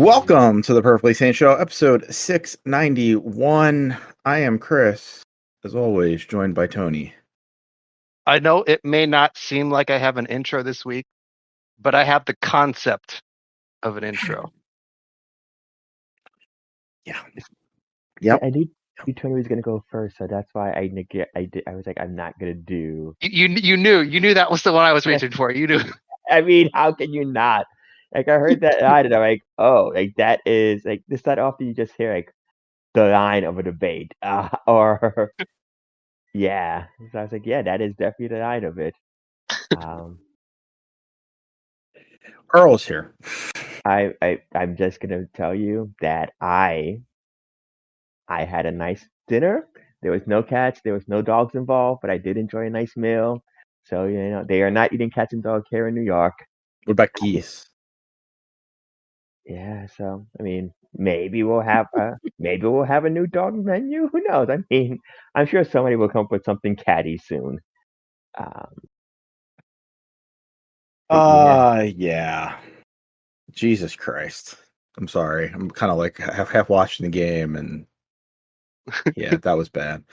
Welcome to the Perfectly Sane Show, episode 691. I am Chris, as always, joined by Tony. I know it may not seem like I have an intro this week, but I have the concept of an intro. Yeah. Yep. I knew Tony was gonna go first, so that's why I was like, I'm not gonna do. You knew that was the one I was reaching for. You knew. I mean, how can you not? Like, I heard that line, and I'm like, oh, like that is like this. Not often you just hear like the line of a debate, or yeah. So I was like, yeah, that is definitely the line of it. Earl's here. I'm just gonna tell you that I had a nice dinner. There was no cats, there was no dogs involved, but I did enjoy a nice meal. So they are not eating cats and dogs here in New York. What about geese? Yeah, so I mean, maybe we'll have a new dog menu. Who knows? I mean, I'm sure somebody will come up with something catty soon. Yeah. Jesus Christ. I'm sorry. I'm kind of like half watching the game, and yeah, that was bad.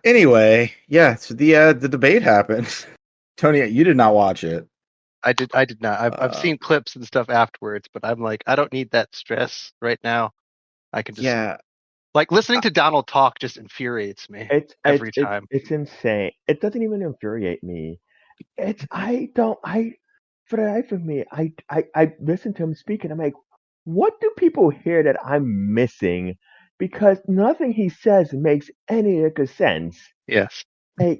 Anyway, yeah. So the debate happened. Tony, you did not watch it. I did not. I've seen clips and stuff afterwards, but I'm like, I don't need that stress right now. I can just like listening to Donald talk just infuriates me every time. It's insane. It doesn't even infuriate me. For the life of me, I listen to him speak and I'm like, what do people hear that I'm missing? Because nothing he says makes any sense. Yes. I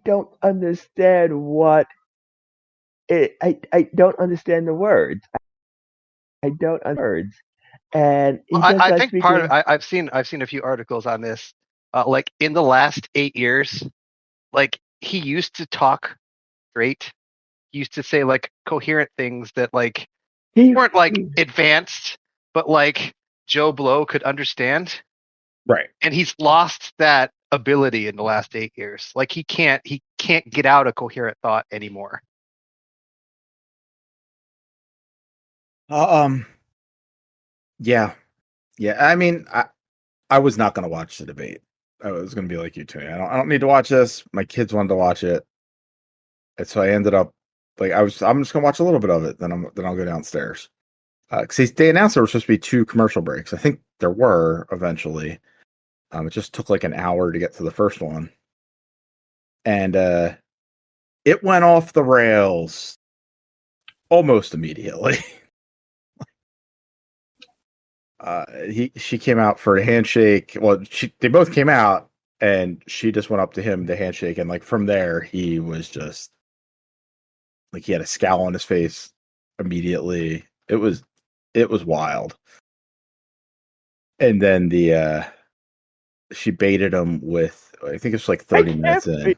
don't understand what I don't understand the words. I don't understand words. And I think part of I've seen a few articles on this. Like in the last 8 years, like he used to talk straight. He used to say like coherent things that like weren't like advanced, but like Joe Blow could understand. Right. And he's lost that ability in the last 8 years. Like he can't get out a coherent thought anymore. Yeah. I mean, I was not going to watch the debate. I was going to be like you, Tony. I don't need to watch this. My kids wanted to watch it, and so I ended up like I'm just going to watch a little bit of it. Then I'll go downstairs. Because they announced there were supposed to be 2 commercial breaks. I think there were eventually. It just took like an hour to get to the first one, and it went off the rails almost immediately. She came out for a handshake. Well, they both came out, and she just went up to him to handshake, and like from there, he was just like he had a scowl on his face immediately. It was wild. And then she baited him with, I think it's like 30 minutes in.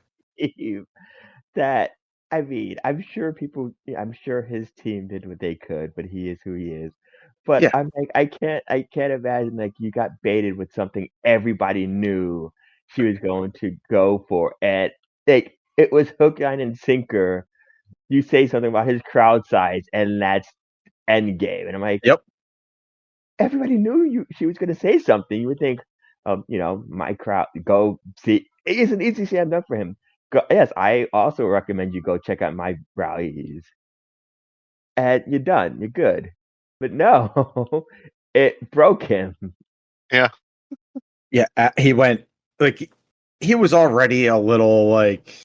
That, I mean, I'm sure his team did what they could, but he is who he is. But yeah. I'm like, I can't imagine like you got baited with something everybody knew she was going to go for, and like it was hook, line, and sinker. You say something about his crowd size, and that's end game. And I'm like, yep. Everybody knew she was going to say something. You would think, my crowd, go see. It's an easy stand up for him. Yes, I also recommend you go check out my rallies. And you're done. You're good. But no, it broke him. Yeah. Yeah, he went, like, he was already a little, like,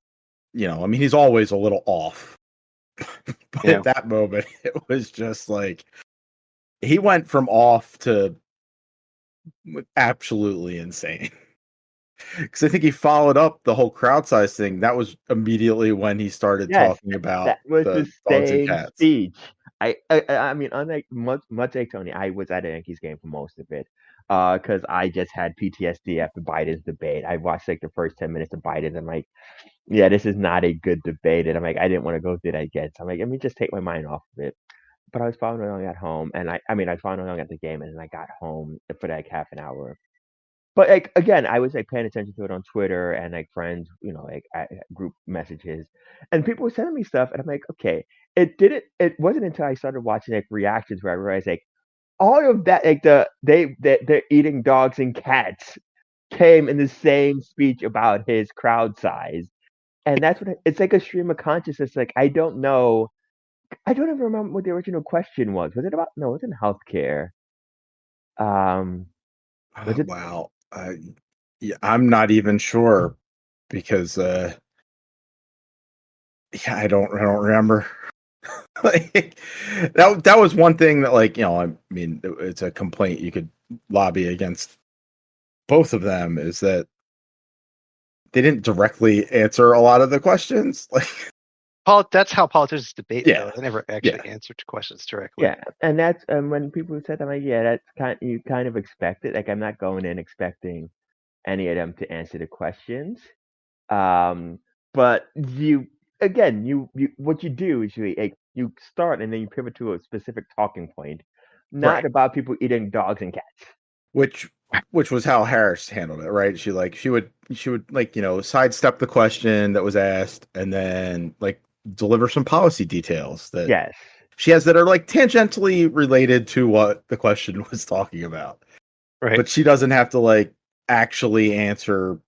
I mean, he's always a little off. But at that moment, it was just like, he went from off to absolutely insane. Because I think he followed up the whole crowd size thing. That was immediately when he started talking about that was the dogs and cats. Speech. I mean, unlike much like Tony, I was at a Yankees game for most of it. Because I just had PTSD after Biden's debate. I watched like the first 10 minutes of Biden, and I'm like, yeah, this is not a good debate. And I'm like, I didn't want to go through that again. So I'm like, let me just take my mind off of it. But I was following along at home, and I followed along at the game, and then I got home for like half an hour. But like again, I was like paying attention to it on Twitter and like friends, like group messages, and people were sending me stuff, and I'm like, okay, it wasn't until I started watching like reactions where I realized like, all of that, like they're eating dogs and cats, came in the same speech about his crowd size, and that's what it's like a stream of consciousness. Like I don't know, I don't even remember what the original question was. Was it about? No, it wasn't healthcare. Um, was it? Wow. Yeah, I'm not even sure because yeah, I don't remember. Like, that was one thing that, like, I mean, it's a complaint you could lobby against both of them, is that they didn't directly answer a lot of the questions. Like, That's how politicians debate, Yeah. though. They never actually answer to questions directly. Yeah, and that's when people said that, I'm like, yeah, that's you kind of expect it. Like I'm not going in expecting any of them to answer the questions. But you again, you what you do is you start and then you pivot to a specific talking point, not Right. about people eating dogs and cats. which was how Harris handled it, right? She would like, sidestep the question that was asked and then like deliver some policy details that Yes. she has that are like tangentially related to what the question was talking about. Right. But she doesn't have to like actually answer,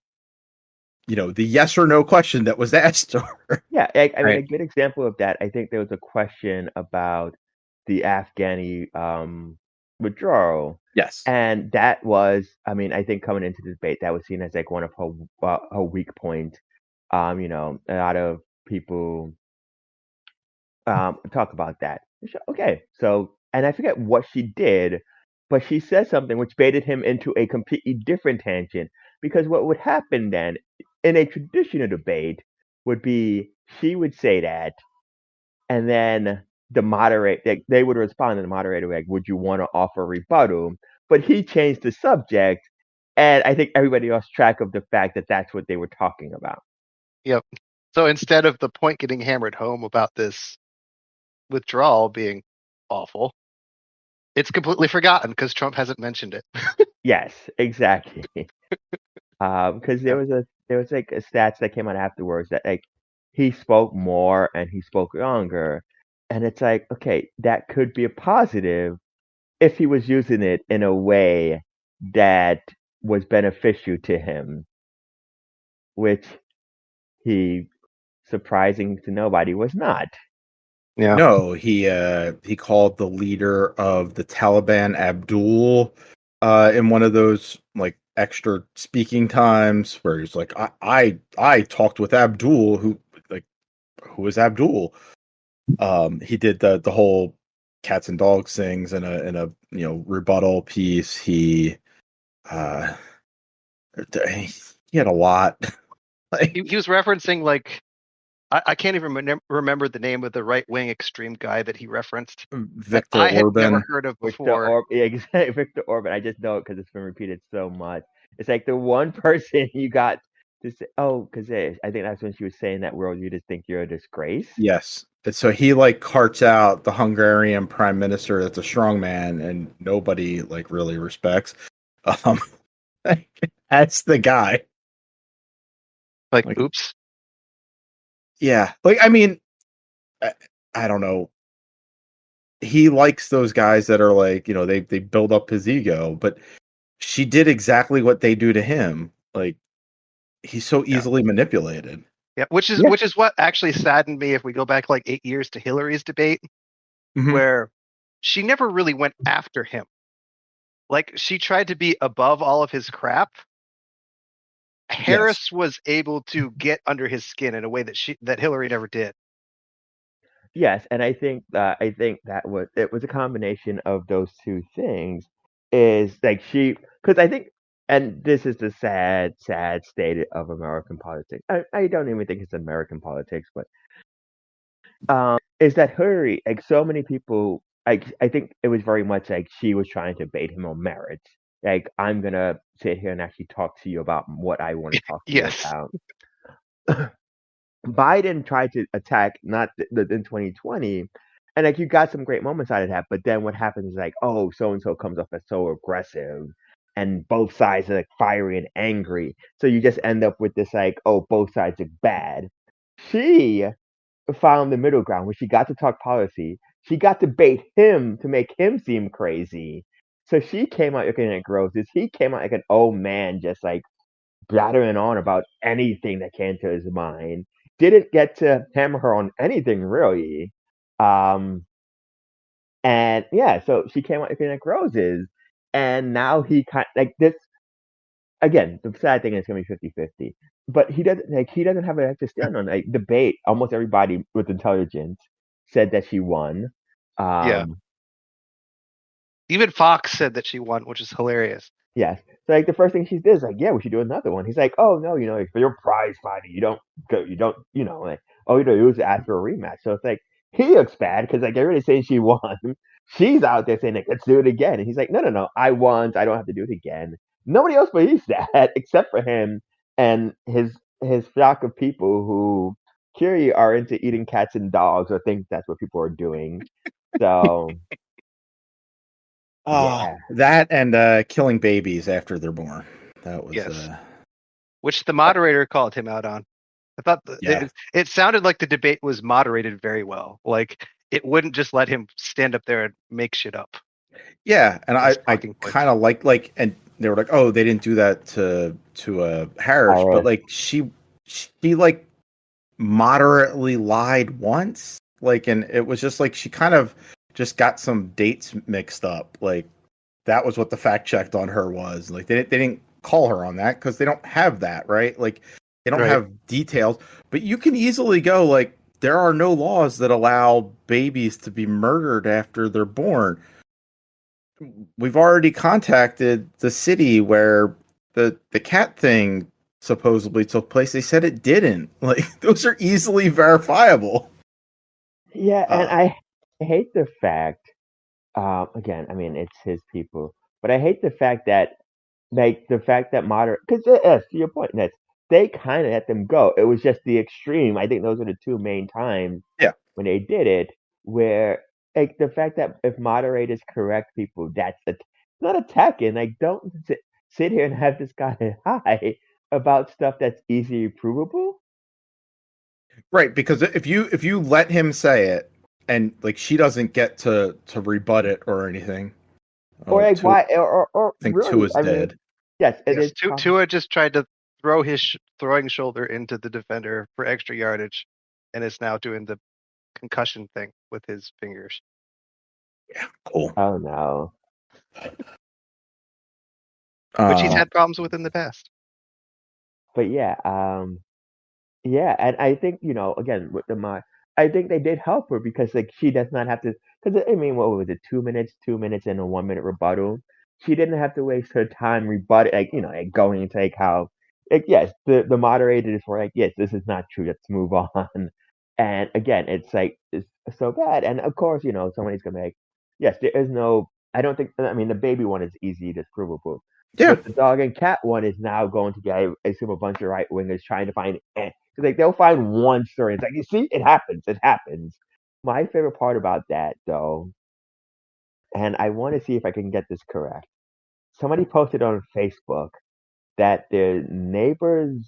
the yes or no question that was asked to her. Yeah, I mean, a Right. good example of that, I think there was a question about the Afghani withdrawal. Yes. And that was, I mean, I think coming into the debate, that was seen as like one of her weak points. A lot of people talk about that. Okay, so, and I forget what she did, but she said something which baited him into a completely different tangent. Because what would happen then in a traditional debate would be she would say that, and then they would respond to the moderator like, "Would you want to offer rebuttal?" But he changed the subject, and I think everybody lost track of the fact that that's what they were talking about. Yep. So instead of the point getting hammered home about this withdrawal being awful, it's completely forgotten because Trump hasn't mentioned it. Yes, exactly. Because there was like a stats that came out afterwards that like he spoke more and he spoke longer, and it's like, okay, that could be a positive if he was using it in a way that was beneficial to him, which he, surprising to nobody, was not. Yeah. No, he called the leader of the Taliban Abdul in one of those like extra speaking times where he's like, I talked with Abdul, who is Abdul. He did the whole cats and dogs things in a rebuttal piece. He he had a lot. He was referencing like I can't even remember the name of the right wing extreme guy that he referenced that Victor I had Orban. never heard of before. Victor Orban. I just know it because it's been repeated so much. It's like the one person you got to say, oh, because I think that's when she was saying that world, you just think you're a disgrace. Yes. And so he like carts out the Hungarian prime minister that's a strong man and nobody like really respects. Um that's the guy. Like, oops. Yeah. Like, I mean, I don't know. He likes those guys that are like, they build up his ego, but she did exactly what they do to him. Like, he's so easily manipulated. Yeah, which is what actually saddened me if we go back like 8 years to Hillary's debate, where she never really went after him. Like she tried to be above all of his crap. Harris was able to get under his skin in a way that Hillary never did. Yes, and I think that it was a combination of those two things. Is like because I think, and this is the sad state of American politics. I don't even think it's American politics, but is that Hillary? Like so many people, I think it was very much like she was trying to bait him on merits. Like I'm gonna sit here and actually talk to you about what I want to talk to you about. Biden tried to attack not in 2020, and like you got some great moments out of that, but then what happens is like, oh, so and so comes off as so aggressive, and both sides are like fiery and angry, so you just end up with this like, oh, both sides are bad. She found the middle ground where she got to talk policy. She got to bait him to make him seem crazy, So she came out looking at roses. He came out like an old man, just like blathering on about anything that came to his mind. Didn't get to hammer her on anything really. And yeah, so she came out looking like roses. And now he kind like this again, the sad thing is gonna be 50-50. But he doesn't have a leg to stand on. Like debate, almost everybody with intelligence said that she won. Yeah. Um Even Fox said that she won, which is hilarious. Yes. So like the first thing she did is like, yeah, we should do another one. He's like, oh no, like, for your prize fighting, you don't, like, oh, you was ask for a rematch. So it's like he looks bad because like everybody's saying she won. She's out there saying like, let's do it again, and he's like, no, I won. So I don't have to do it again. Nobody else believes that except for him and his flock of people who clearly are into eating cats and dogs or think that's what people are doing. So yeah. That and killing babies after they're born. That was Yes. Which the moderator called him out on. I thought it sounded like the debate was moderated very well. Like it wouldn't just let him stand up there and make shit up. Yeah, and I kind of like, and they were like, oh, they didn't do that to Harris, but like she like moderately lied once, like, and it was just like she kind of just got some dates mixed up. Like that was what the fact checked on her was. Like they didn't call her on that because they don't have that, right? Like they don't have details, but you can easily go like there are no laws that allow babies to be murdered after they're born. We've already contacted the city where the cat thing supposedly took place. They said it didn't. Like those are easily verifiable. Yeah, and I hate the fact. Again, I mean it's his people, but I hate the fact that moderate because to your point, that they kind of let them go. It was just the extreme. I think those are the two main times. Yeah. When they did it, where like the fact that if moderators correct people, that's not attacking. Like don't sit here and have this guy high about stuff that's easily provable. Right, because if you let him say it and like she doesn't get to rebut it or anything, Or like why? Or I think really, Tua is dead. Yes, it is. Tua just tried to throw his throwing shoulder into the defender for extra yardage, and is now doing the concussion thing with his fingers. Yeah, cool. Oh no. Which he's had problems with in the past. But yeah, yeah, and I think again with the mod, I think they did help her because like she does not have to. Because I mean, what was it? 2 minutes, and a 1 minute rebuttal. She didn't have to waste her time rebutting, like going into like how, like yes, the moderators were like, yes, this is not true. Let's move on. And again, it's like it's so bad. And of course, somebody's gonna be like, yes, there is no. I don't think. I mean, the baby one is easy, disprovable. Yeah. But the dog and cat one is now going to get, I assume, a bunch of right wingers trying to find. Like they'll find one story. It's like you see, it happens. It happens. My favorite part about that, though, and I want to see if I can get this correct. Somebody posted on Facebook that their neighbors.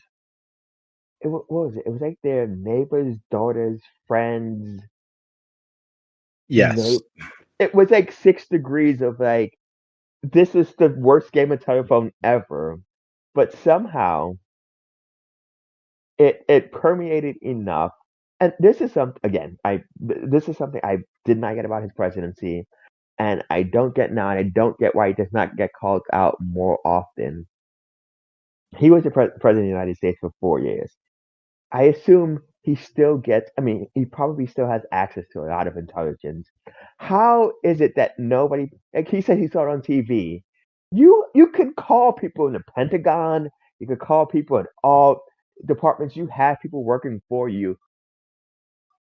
What was it? It was like their neighbors' daughters' friends. Yes. It was like 6 degrees of like, this is the worst game of telephone ever, but somehow it permeated enough. And this is something I did not get about his presidency, and I don't get now, and I don't get why he does not get called out more often. He was the president of the United States for 4 years. I assume he still gets. I mean, he probably still has access to a lot of intelligence. How is it that nobody? Like he said, he saw it on TV. You could call people in the Pentagon. You could call people in all departments. You have people working for you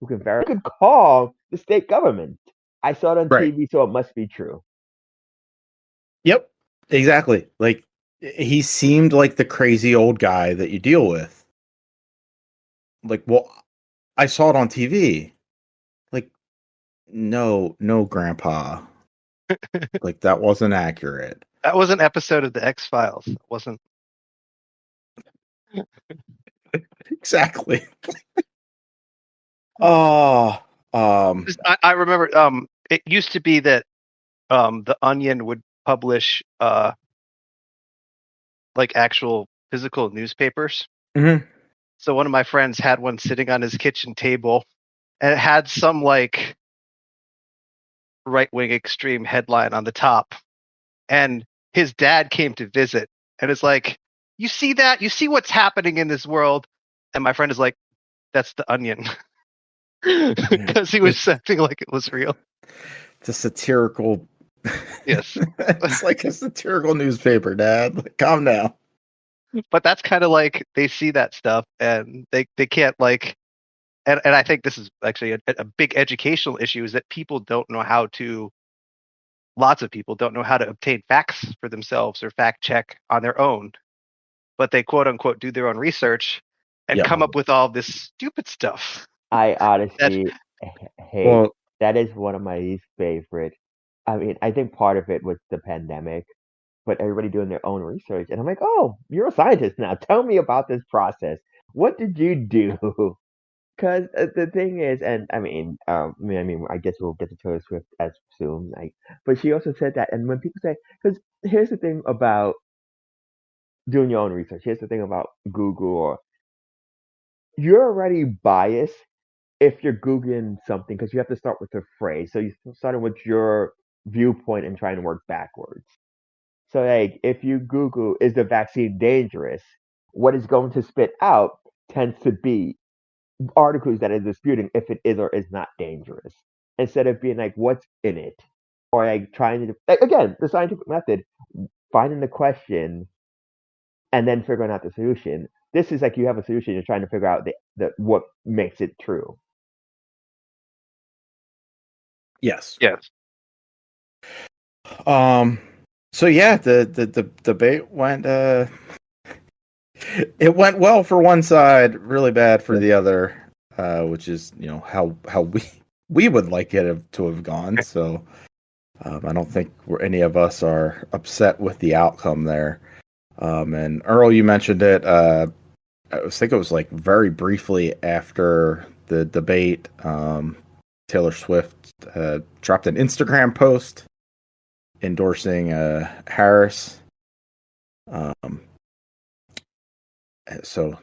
who can verify. You could call the state government. I saw it on TV, so it must be true. Yep, exactly. Like he seemed like the crazy old guy that you deal with. Like, well, I saw it on TV. Like, no, Grandpa. Like that wasn't accurate. That was an episode of the X-Files. It wasn't. Exactly. I remember. It used to be that the Onion would publish like actual physical newspapers. Mhm. So one of my friends had one sitting on his kitchen table, and it had some like right-wing extreme headline on the top. And his dad came to visit, and it's like, you see that? You see what's happening in this world? And my friend is like, that's the Onion. Because he was acting like it was real. It's a satirical. Yes. It's like a satirical newspaper, Dad. Like, calm down. But that's kind of like they see that stuff and they can't like, and I think this is actually a big educational issue, is that people don't know how to, lots of people don't know how to obtain facts for themselves or fact check on their own, but they quote unquote do their own research and Yeah. come up with all this stupid stuff. I honestly hate Well, that is one of my least favorite. I mean, I think part of it was the pandemic, but everybody doing their own research, and I'm like, oh, you're a scientist now. Tell me about this process. What did you do? Because the thing is, and I guess we'll get to Taylor Swift as soon. Like, but she also said that, and when people say, because here's the thing about doing your own research. Here's the thing about Google, or you're already biased if you're Googling something because you have to start with a phrase. So you starting with your viewpoint and trying to work backwards. So like if you Google is the vaccine dangerous, what is going to spit out tends to be articles that are disputing if it is or is not dangerous. Instead of being like what's in it. Or like trying to like, again, the scientific method, finding the question and then figuring out the solution. This is like you have a solution, you're trying to figure out the what makes it true. yes. Yes. So yeah, the debate went. It went well for one side, really bad for the other, which is how we would like it to have gone. So I don't think any of us are upset with the outcome there. And Earl, you mentioned it. I think it was like very briefly after the debate. Taylor Swift dropped an Instagram post endorsing Harris. So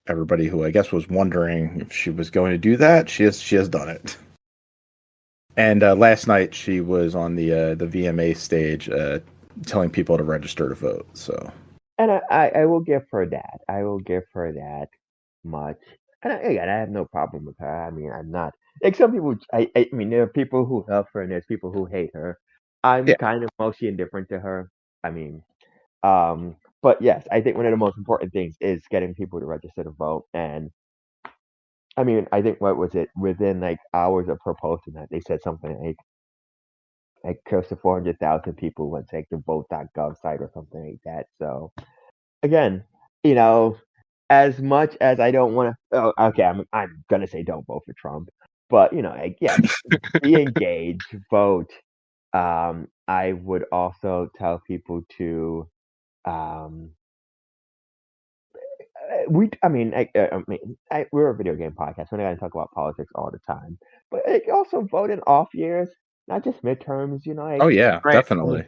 everybody who I guess was wondering if she was going to do that, she has done it. And last night she was on the VMA stage telling people to register to vote. So, and I will give her that. I will give her that much. And again, I have no problem with her. I mean, I'm not like some people. I mean, there are people who love her and there's people who hate her. I'm yeah, kind of mostly indifferent to her. I mean, but yes, I think one of the most important things is getting people to register to vote. And I mean, I think what was it within like hours of her posting that they said something like close to 400,000 people went to like the vote.gov site or something like that. So again, you know, as much as I don't want to, okay, I'm gonna say don't vote for Trump, but like yes, be engaged, vote. I would also tell people to um we're a video game podcast. We're not gonna talk about politics all the time, but like also vote in off years, not just midterms. oh yeah, Right. definitely.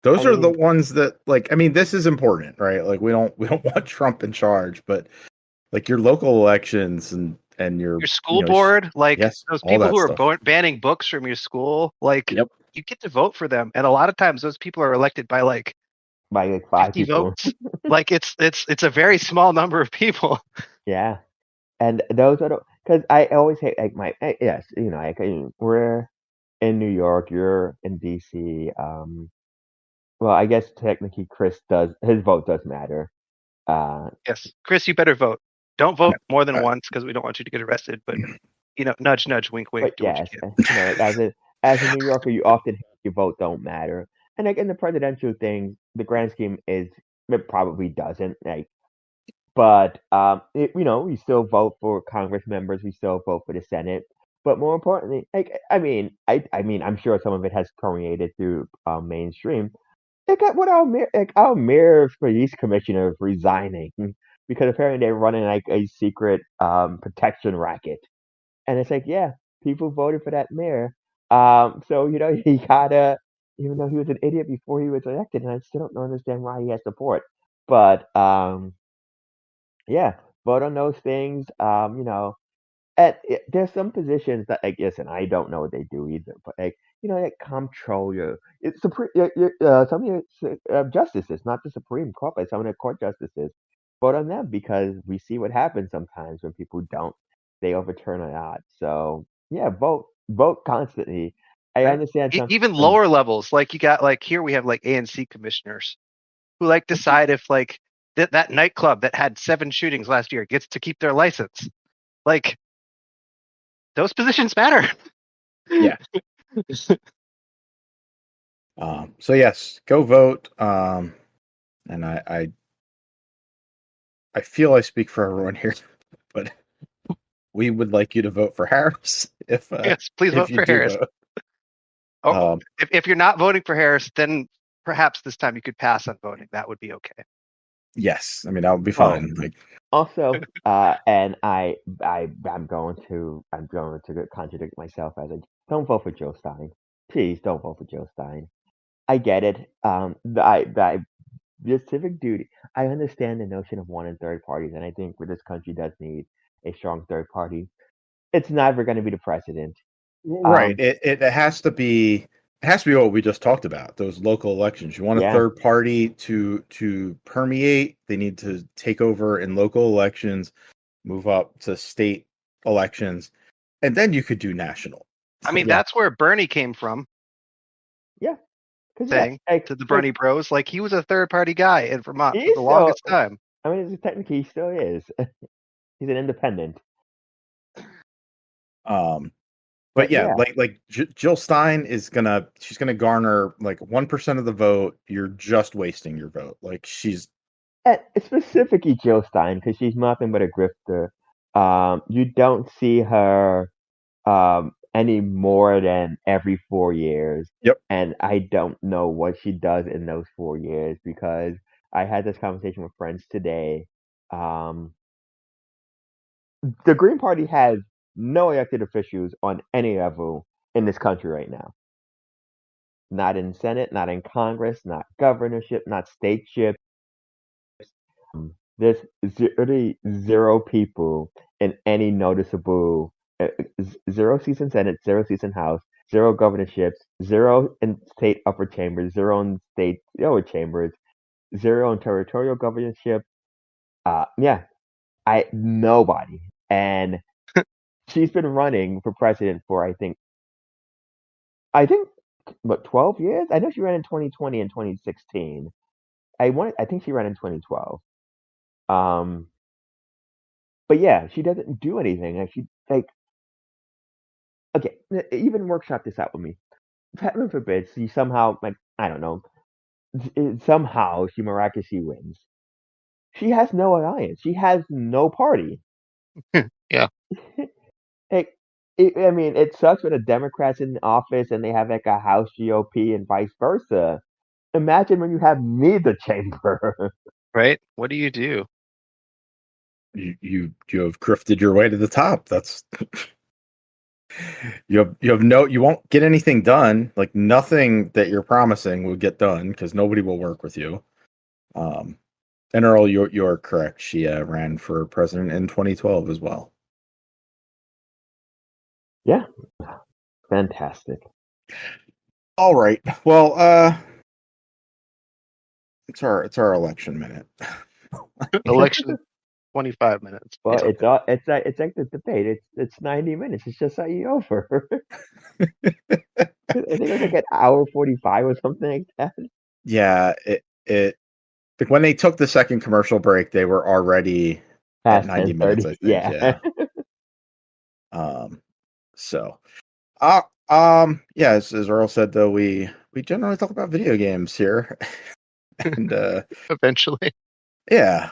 Those I are the mean, ones that this is important, right? Like we don't want Trump in charge, but like your local elections and Your school board, like yes, those all people that who are stuff. banning books from your school, like Yep. you get to vote for them, and a lot of times those people are elected by like by like 5 50 people. votes. Like it's a very small number of people. Yeah, and those are because I always hate like yes, we're in New York, you're in DC. Well, I guess technically Chris does his vote does matter. Yes, Chris, you better vote. Don't vote more than Uh, once because we don't want you to get arrested. But nudge, nudge, wink, wink. But Do what you yes, can. like as a New Yorker, you often hear your vote don't matter, and like in the presidential thing, the grand scheme is it probably doesn't like. But we still vote for Congress members, we still vote for the Senate. But more importantly, like I mean, I'm sure some of it has permeated through mainstream. Look at what our mayor police commissioner is resigning because apparently they're running like a secret protection racket. And it's like, yeah, people voted for that mayor. So you gotta even though he was an idiot before he was elected, and I still don't understand why he has support. But yeah, vote on those things. There's some positions that, like, listen, I don't know what they do either, but like, like comptroller, it's supreme, some of your justices, not the Supreme Court, but some of the court justices, vote on them because we see what happens sometimes when people don't, they overturn a lot. So yeah, vote constantly. I Right? understand some. Even lower levels, like you got like here we have like ANC commissioners who like decide if like that nightclub that had 7 shootings last year gets to keep their license. Like those positions matter. Yeah. So yes, go vote. And I feel I speak for everyone here, but we would like you to vote for Harris Yes, please if vote you for do Harris. vote. Oh, if you're not voting for Harris, then perhaps this time you could pass on voting. That would be okay. Yes, I mean that would be fine. Like, Also, and I'm going to contradict myself as I don't vote for Joe Stein. Please don't vote for Joe Stein. I get it. The civic duty. I understand the notion of wanting third parties, and I think this country does need a strong third party. It's never going to be the president. right. It has to be. It has to be what we just talked about. Those local elections. You want a Yeah. third party to permeate. They need to take over in local elections, move up to state elections, and then you could do national. I mean, Yeah. that's where Bernie came from. Yeah. Saying to the Bernie bros, like he was a third party guy in Vermont for the longest time. I mean, technically, he still is. He's an independent. But yeah, like Jill Stein she's gonna garner like 1% of the vote. You're just wasting your vote. Like she's specifically Jill Stein because she's nothing but a grifter. You don't see her any more than every 4 years. Yep. And I don't know what she does in those 4 years because I had this conversation with friends today. The Green Party has no elected officials on any level in this country right now. Not in Senate, not in Congress, not governorship, not stateship. There's literally 0 people in any noticeable 0 seats in Senate, 0 seats in House, 0 governorships, 0 in state upper chambers, 0 in state lower chambers, 0 in territorial governorship. Yeah, nobody. And she's been running for president for I think what 12 years? I know she ran in 2020 and 2016. I think she ran in 2012. But yeah, she doesn't do anything. Okay, even workshop this out with me. Heaven forbid, she somehow I don't know, somehow she miraculously wins. She has no alliance. She has no party. Yeah. I mean, it sucks when the Democrats in office and they have like a House GOP and vice versa. Imagine when you have neither chamber. Right? What do you do? You have grifted your way to the top. That's you won't get anything done. Like nothing that you're promising will get done because nobody will work with you. And Earl, you're correct. She ran for president in 2012 as well. Yeah, fantastic. All right. Well, it's our election minute. Election 25 minutes. Well, Yeah. it's like the debate. It's 90 minutes. It's just like over. I think it was like an hour 45 or something like that. Yeah, it like when they took the second commercial break, they were already at 90 minutes, I think. Yeah. So yeah, as Earl said though, we generally talk about video games here. And eventually. Yeah.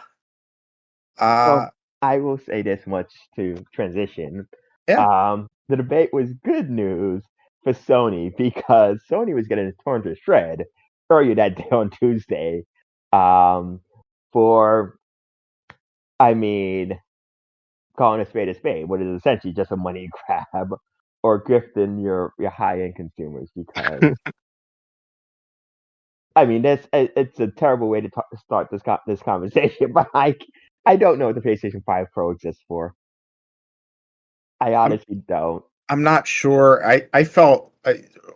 Well, I will say this much to transition. Yeah. The debate was good news for Sony because Sony was getting torn to shred earlier that day on Tuesday. For I mean, calling a spade, what is essentially just a money grab or gifting your high end consumers because I mean, it's a terrible way to start this conversation, but I don't know what the PlayStation 5 Pro exists for. I honestly don't. I'm not sure. I felt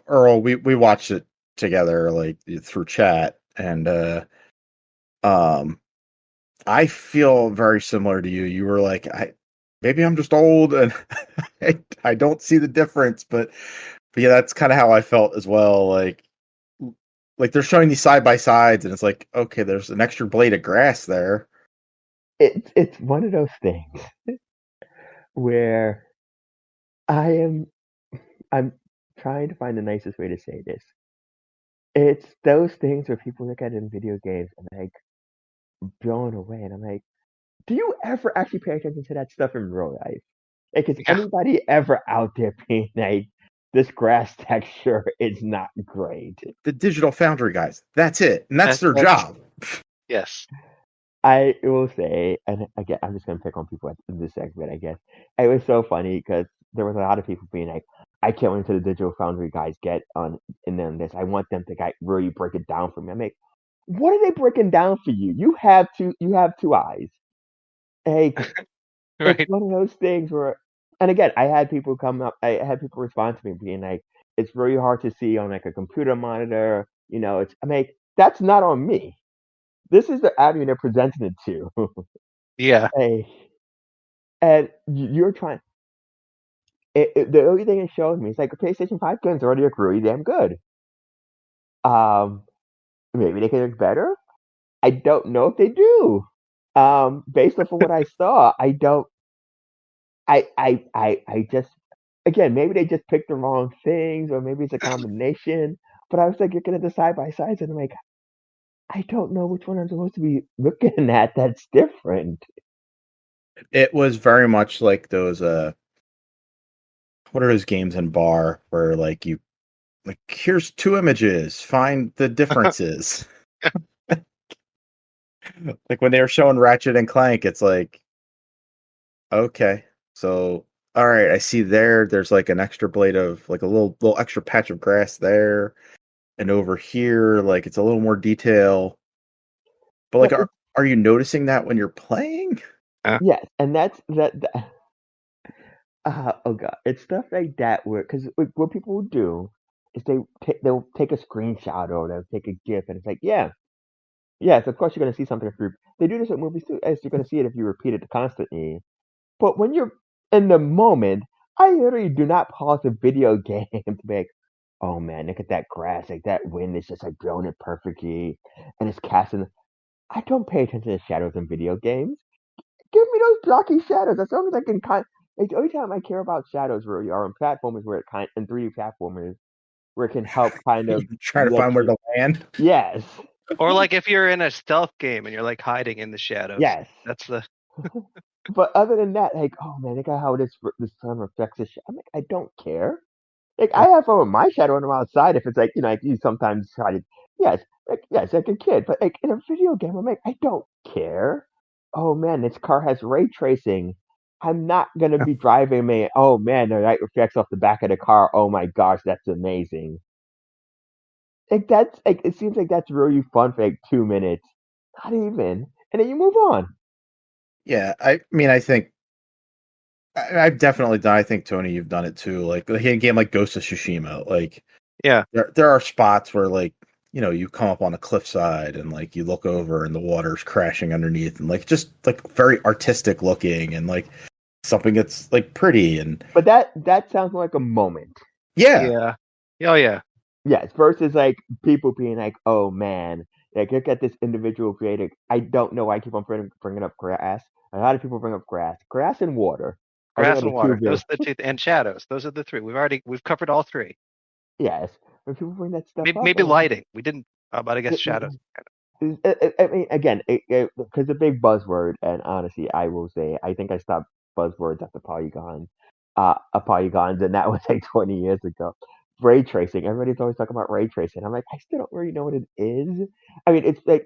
Earl. We watched it together, like through chat, and I feel very similar to you. You were like, maybe I'm just old and I don't see the difference, but yeah, that's kind of how I felt as well. Like they're showing these side by sides, and it's like, okay, there's an extra blade of grass there. It's one of those things where I'm trying to find the nicest way to say this. It's those things where people look at it in video games and like blown away, and I'm like, do you ever actually pay attention to that stuff in real life? Like, is Yeah. anybody ever out there being like, this grass texture is not great? The Digital Foundry guys, that's it, and that's their That's- job. Yes. I will say, and again, I'm just gonna pick on people in this segment, I guess. It was so funny because there was a lot of people being like, I can't wait until the Digital Foundry guys get on in them this. I want them to really break it down for me. I'm like, what are they breaking down for you? You have two eyes. Like, Right. it's one of those things where, and again, I had people respond to me being like, it's really hard to see on like a computer monitor. I'm like, that's not on me. This is the avenue they're presenting it to. Yeah. Hey, and you're trying. The only thing it shows me is like a PlayStation 5 games already look really damn good. Maybe they can look better. I don't know if they do. Based off of what I saw, I don't. I just again, maybe they just picked the wrong things, or maybe it's a combination. But I was like looking at the side by sides, and I'm like, I don't know which one I'm supposed to be looking at. That's different. It was very much like those what are those games in bar where like you like here's two images, find the differences. Like when they were showing Ratchet and Clank, it's like, okay, so all right, I see there's like an extra blade of like a little extra patch of grass there, and over here, like it's a little more detail. But like, But are you noticing that when you're playing? yes, and that's that. Oh god, it's stuff like that where because what people will do is they'll take a screenshot or they'll take a GIF, and it's like, yeah, yes, of course you're gonna see something if you. They do this with movies too, as you're gonna see it if you repeat it constantly. But when you're in the moment, I literally do not pause a video game to be like, oh man, look at that grass, like that wind is just like blowing it perfectly, and it's casting. I don't pay attention to shadows in video games. Give me those blocky shadows. As long as I can like the only time I care about shadows really are in platformers where it in 3D platformers where it can help kind of Trying to let find where you. to land. Yes. Or like if you're in a stealth game and you're like hiding in the shadows. Yes. That's the But other than that, like, oh man, look at how this sun reflects the I'm like, I don't care. Like I have fun with my shadow when I'm outside. If it's like like you sometimes try to, yes, like a kid. But like in a video game, I'm like, I don't care. Oh man, this car has ray tracing. I'm not gonna be driving me. Oh man, the light reflects off the back of the car. Oh my gosh, that's amazing. Like that's like it seems like that's really fun for like 2 minutes, not even, and then you move on. Yeah, I mean, I think I've definitely done. I think Tony, you've done it too. Like a game like Ghost of Tsushima, like yeah. there are spots where like you come up on a cliffside and like you look over and the water's crashing underneath and like just like very artistic looking and like something that's like pretty and But that sounds more like a moment. yeah. Yeah. Oh yeah. Yes, versus like people being like, "Oh man, like look at this individual creator." I don't know why I keep on bringing up grass. A lot of people bring up grass and water. I think Grass are and the two water. Those are the two and shadows. Those are the three. We've covered all three. yes. When people bring that stuff up, Maybe lighting. We didn't but I guess shadows. I mean, again, because the big buzzword, and honestly, I will say, I think I stopped buzzwords after polygons, and that was like 20 years ago. Ray tracing, everybody's always talking about ray tracing. I'm like, I still don't really know what it is. I mean, it's like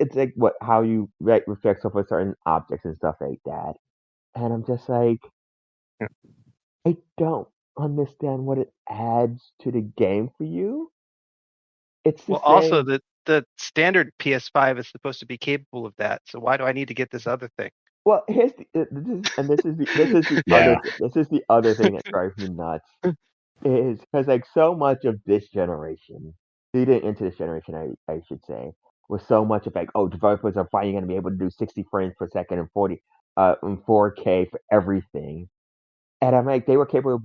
how you reflect off of certain objects and stuff like that. And I'm just like, Yeah. I don't understand what it adds to the game for you. It's the Well, also same. the standard PS5 is supposed to be capable of that. So why do I need to get this other thing? Well, here's the Yeah. other thing that drives me nuts is because like so much of this generation, leading into this generation, I should say, was so much of like, oh, developers are finally going to be able to do 60 frames per second and 4K for everything, and I'm like, they were capable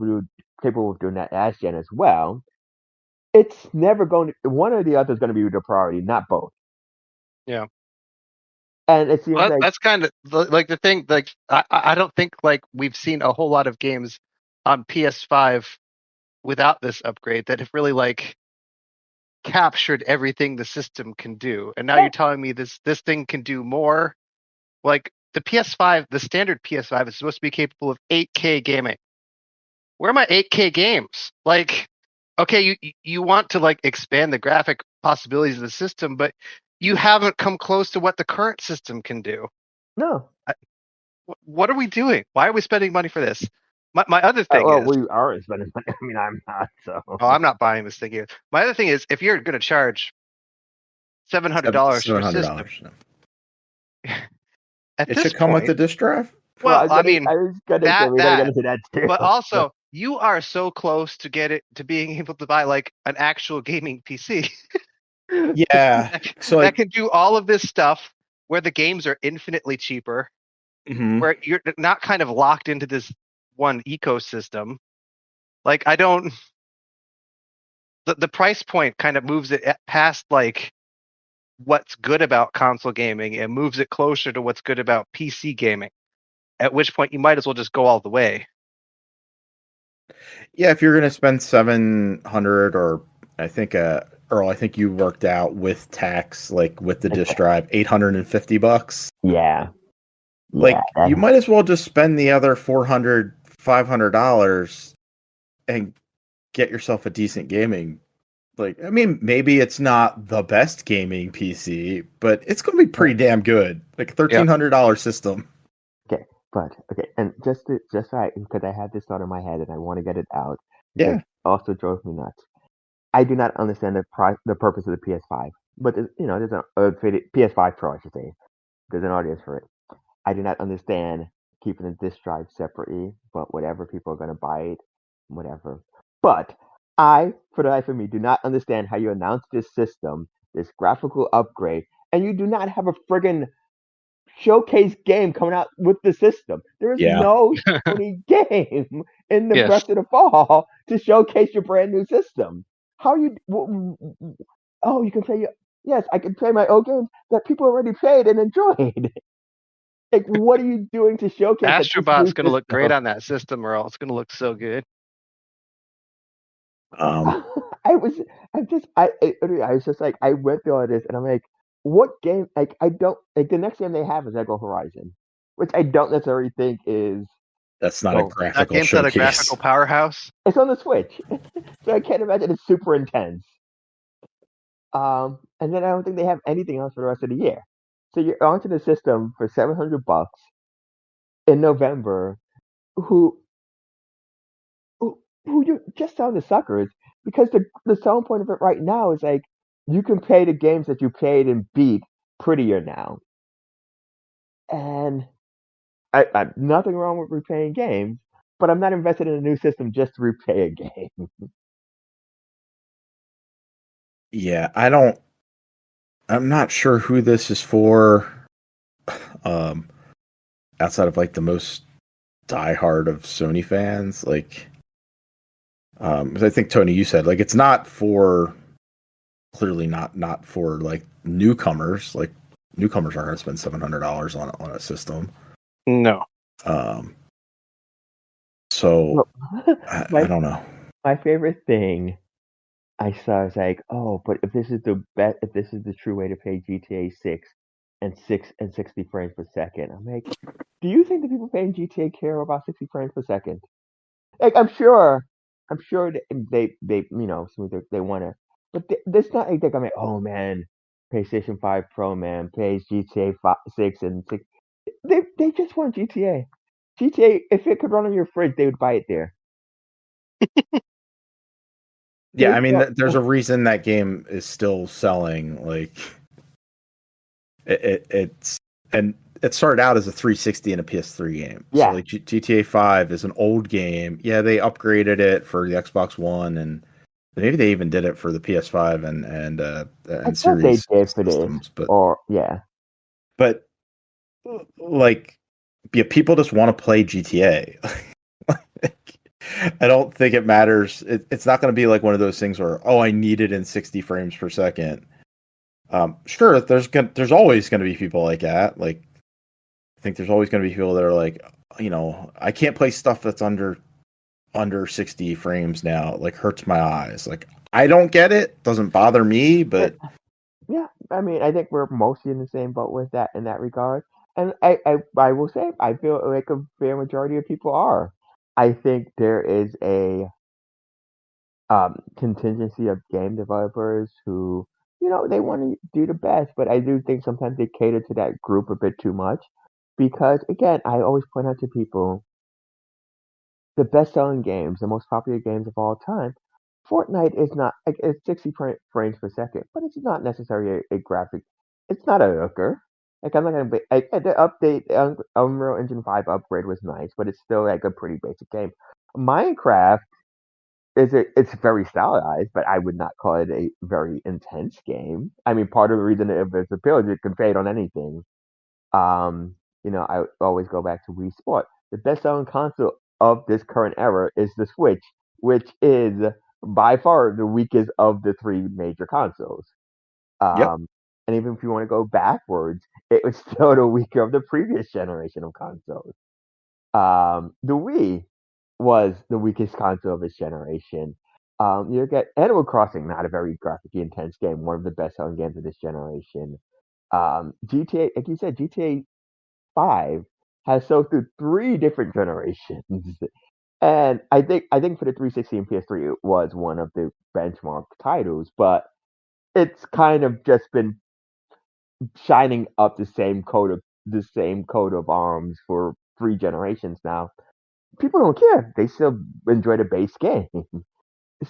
of doing that last gen as well. It's never going to one or the other is going to be the priority, not both. Yeah. And it seems Well, like that's kind of like the thing. Like I don't think like we've seen a whole lot of games on PS5 without this upgrade that have really like captured everything the system can do. And now Yeah. you're telling me this thing can do more. Like the PS5, the standard PS5 is supposed to be capable of 8K gaming. Where are my 8K games? Like, okay, you want to like expand the graphic possibilities of the system, but you haven't come close to what the current system can do. no. What are we doing? Why are we spending money for this? My other thing Well, is, we are spending money. I mean, I'm not. So oh, I'm not buying this thing here. My other thing is, if you're going to charge $700 for a system, $700. at It this should come with point, the disk drive. well, I mean, I was gonna say that we gotta get into that too. but also you are so close to being able to buy like an actual gaming PC Yeah. So that like, can do all of this stuff where the games are infinitely cheaper, mhm. where you're not kind of locked into this one ecosystem. Like I don't. The price point kind of moves it past like what's good about console gaming and moves it closer to what's good about PC gaming. At which point you might as well just go all the way. Yeah, if you're gonna spend 700, or I think Earl, I think you worked out with tax, like with the disk drive, $850. Yeah. Like Yeah. you might as well just spend the other $400, $500 and get yourself a decent gaming. Like, I mean, maybe it's not the best gaming PC, but it's gonna be pretty damn good. Like a $1,300 system. Okay, but okay, and just right because I had this thought in my head and I want to get it out. Yeah. It also drove me nuts. I do not understand the purpose of the PS5, but there's a PS5 Pro, I should say. There's an audience for it. I do not understand keeping the disk drive separately, but whatever, people are going to buy it, whatever. But I, for the life of me, do not understand how you announce this system, this graphical upgrade, and you do not have a friggin' showcase game coming out with the system. There is Yeah. no Sony game in the Yes. Breath of the Fall to showcase your brand new system. How you? Oh, you can play your. Yes, I can play my old games that people already played and enjoyed. Like, what are you doing to showcase that Astro this new Bot's going to look great system? on that system, or else it's going to look so good. I was, I was just like, I went through all this, and I'm like, what game? Like, I don't like the next game they have is Echo Horizon, which I don't necessarily think is. That's not a Oh, That graphical game's not a showcase. graphical powerhouse. It's on the Switch, so I can't imagine it's super intense. And then I don't think they have anything else for the rest of the year. So you're onto the system for $700 in November. Who who you just sound the suckers because the selling point of it right now is like you can play the games that you played and beat prettier now. And I nothing wrong with replaying games, but I'm not invested in a new system just to replay a game. Yeah, I'm not sure who this is for. Um, outside of like the most diehard of Sony fans, like, 'cause I think Tony, you said like it's not for, clearly not for like newcomers. Like newcomers aren't going to spend $700 on a system. No. So my I don't know. my favorite thing I saw is like, oh, but if this is the true way to play GTA 6 and 60 frames per second, I'm like, do you think the people playing GTA care about 60 frames per second? Like, I'm sure they they want to, but there's not like they're gonna be, oh man, PlayStation 5 Pro man plays GTA 6 and 6. They just want GTA. GTA, if it could run on your fridge, they would buy it there. Yeah, I mean, there's a reason that game is still selling. Like, it's and it started out as a 360 and a PS3 game. Yeah. So like GTA 5 is an old game. Yeah, they upgraded it for the Xbox One, and maybe they even did it for the PS5 and Series they did for systems. this, but like, yeah, people just want to play GTA. I don't think it matters. It's not going to be like one of those things where, oh, I need it in 60 frames per second. Sure, there's always going to be people like that. Like, I think there's always going to be people that are like, I can't play stuff that's under 60 frames now. Like, hurts my eyes. Like, I don't get it. Doesn't bother me, but yeah, I mean, I think we're mostly in the same boat with that in that regard. And I will say, I feel like a fair majority of people are. I think there is a contingency of game developers who, they want to do the best, but I do think sometimes they cater to that group a bit too much. Because again, I always point out to people the best-selling games, the most popular games of all time. Fortnite is not like it's 60 frames per second, but it's not necessarily a graphic. It's not a hooker. Like I'm not gonna be the update. Unreal Engine 5 upgrade was nice, but it's still like a pretty basic game. Minecraft it's very stylized, but I would not call it a very intense game. I mean, part of the reason of its appeal is it can fade on anything. I always go back to Wii Sport. The best-selling console of this current era is the Switch, which is by far the weakest of the three major consoles. yep. And even if you want to go backwards, it was still the weaker of the previous generation of consoles. The Wii was the weakest console of its generation. You get Animal Crossing, not a very graphically intense game, one of the best-selling games of this generation. GTA, like you said, GTA 5 has sold through three different generations. And I think for the 360 and PS3 it was one of the benchmark titles, but it's kind of just been shining up the same coat of arms for three generations now. People don't care. They still enjoy the base game.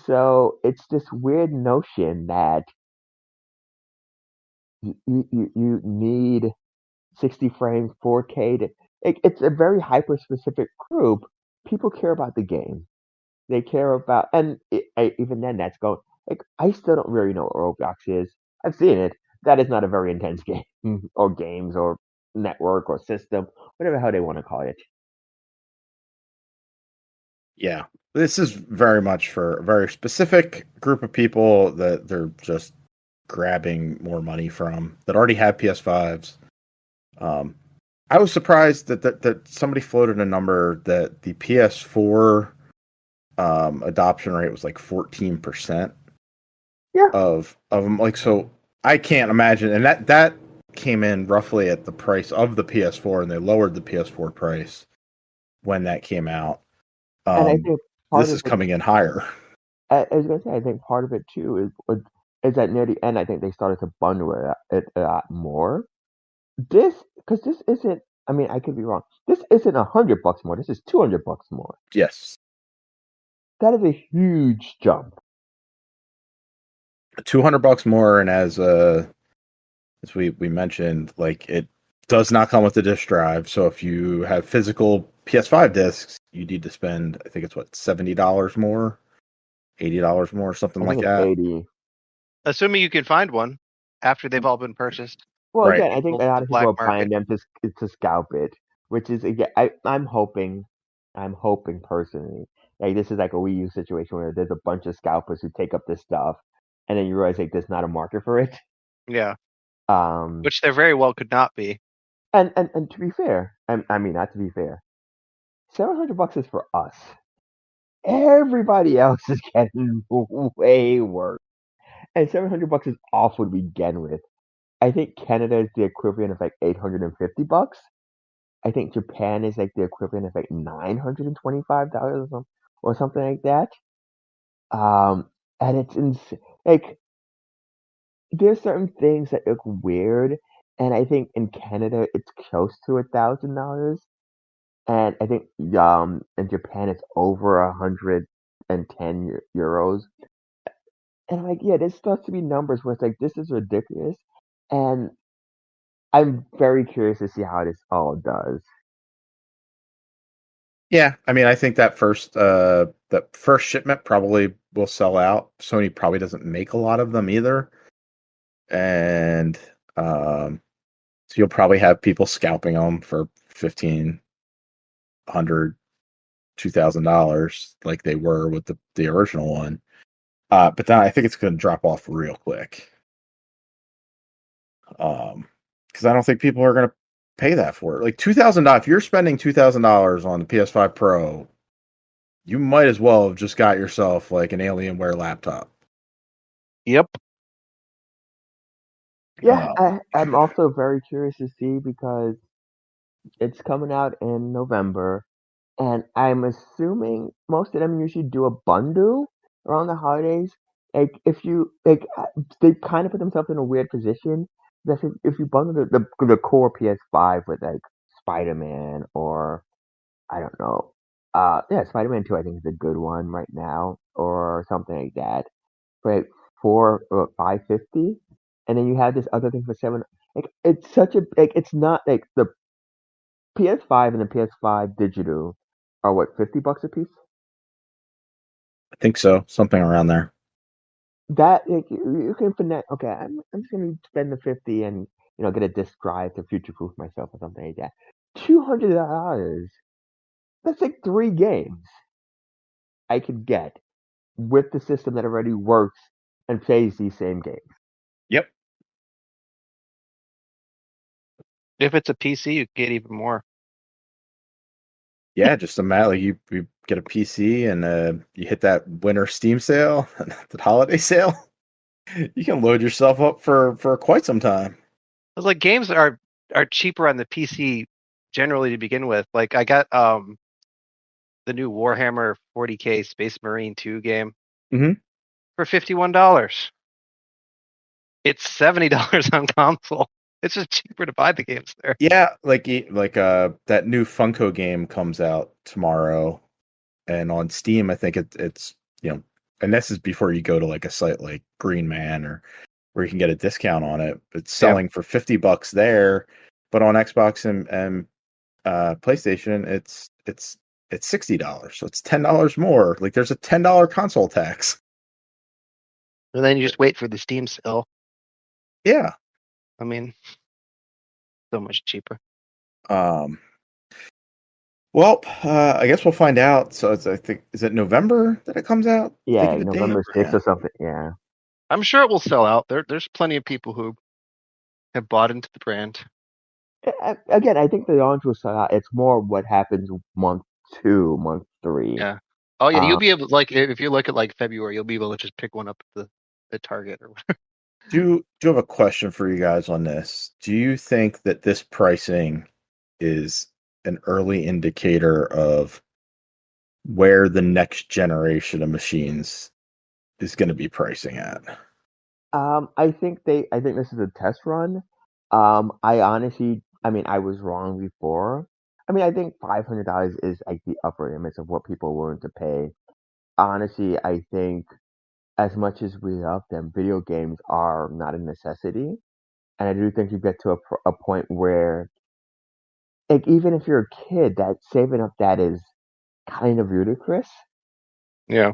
So it's this weird notion that you need 60 frames, 4K it's a very hyper specific group. People care about the game. They care about, and even then, that's going. Like, I still don't really know what Roblox is. I've seen it. That is not a very intense game, or games, or network, or system, whatever how they want to call it. Yeah, this is very much for a very specific group of people that they're just grabbing more money from that already have PS5s. I was surprised that somebody floated a number that the PS4 adoption rate was like 14%. Yeah. Of them. Like, so I can't imagine, and that came in roughly at the price of the PS4, and they lowered the PS4 price when that came out. And I think part This of is it, coming in higher. I was gonna say, I think part of it too is that near the end, I think they started to bundle it a lot more. Because this isn't. I mean, I could be wrong. This isn't $100 more. This is $200 more. Yes, That is a huge jump. $200 more, and as we mentioned, like, it does not come with the disc drive. So if you have physical PS5 discs, you need to spend, I think it's what, $70 more, $80 more, something I like think it's that. 80. Assuming you can find one after they've all been purchased. Well, Right. again, I think a lot The of people black are buying market. them to scalp it, which is again, I'm hoping personally, like this is like a Wii U situation where there's a bunch of scalpers who take up this stuff, and then you realize like there's not a market for it. Yeah. Um, Which there very well could not be. and to be fair, I mean not to be fair, $700 is for us. Everybody else is getting way worse, and $700 is awful to begin with. I think Canada is the equivalent of like $850. I think Japan is like the equivalent of like $925 or something like that. And it's like there's certain things that look weird, and I think in Canada it's close to $1,000, and I think in Japan it's over 110 euros. And like, yeah, there starts to be numbers where it's like, this is ridiculous. And I'm very curious to see how this all does. Yeah, I mean, I think that first shipment probably will sell out. Sony probably doesn't make a lot of them either, and so you'll probably have people scalping them for $1,500, $2,000, like they were with the original one. But then I think it's going to drop off real quick. Because I don't think people are going to pay that for it. Like $2,000, if you're spending $2,000 on the PS5 Pro, you might as well have just got yourself like an Alienware laptop. Yep. Yeah, I'm also very curious to see because it's coming out in November, and I'm assuming most of them usually do a bundle around the holidays. Like if you like, they kind of put themselves in a weird position. That if you bundle the core PS5 with like Spider-Man or I don't know, yeah, Spider-Man 2 I think is a good one right now or something like that. For like 550, and then you have this other thing for 7. Like it's such a like it's not like the PS5 and the PS5 digital are what, $50 a piece? I think so, something around there. That like, you can finesse. Okay, I'm just gonna spend the 50 and get a disk drive to future proof myself or something like that. $200. That's like 3 games I could get with the system that already works and plays these same games. Yep. If it's a PC, you get even more. Yeah, just imagine like you get a PC and you hit that winter Steam sale, the holiday sale. You can load yourself up for quite some time. It's like games are cheaper on the PC generally to begin with. Like I got the new Warhammer 40K Space Marine 2 game for $51. It's $70 on console. It's just cheaper to buy the games there. Yeah, like that new Funko game comes out tomorrow, and on Steam, I think it's and this is before you go to like a site like Green Man or where you can get a discount on it. It's selling for $50 there, but on Xbox and PlayStation, it's $60, so it's $10 more. Like there's a $10 console tax. And then you just wait for the Steam sale. Yeah, I mean, so much cheaper. Well, I guess we'll find out. So I think, is it November that it comes out? Yeah, Think of a date? November 6th Yeah. or something. Yeah. I'm sure it will sell out. There's plenty of people who have bought into the brand. Again, I think the launch will sell out. It's more what happens month 2, month 3. Yeah. Oh yeah, you'll be able like if you look at like February, you'll be able to just pick one up at Target or whatever. Do have a question for you guys on this. Do you think that this pricing is an early indicator of where the next generation of machines is going to be pricing at? I think this is a test run. I mean, I was wrong before. I mean, I think $500 is like the upper limits of what people are willing to pay. Honestly, I think as much as we love them, video games are not a necessity, and I do think you get to a point where, like, even if you're a kid, that saving up that is kind of ludicrous. Yeah.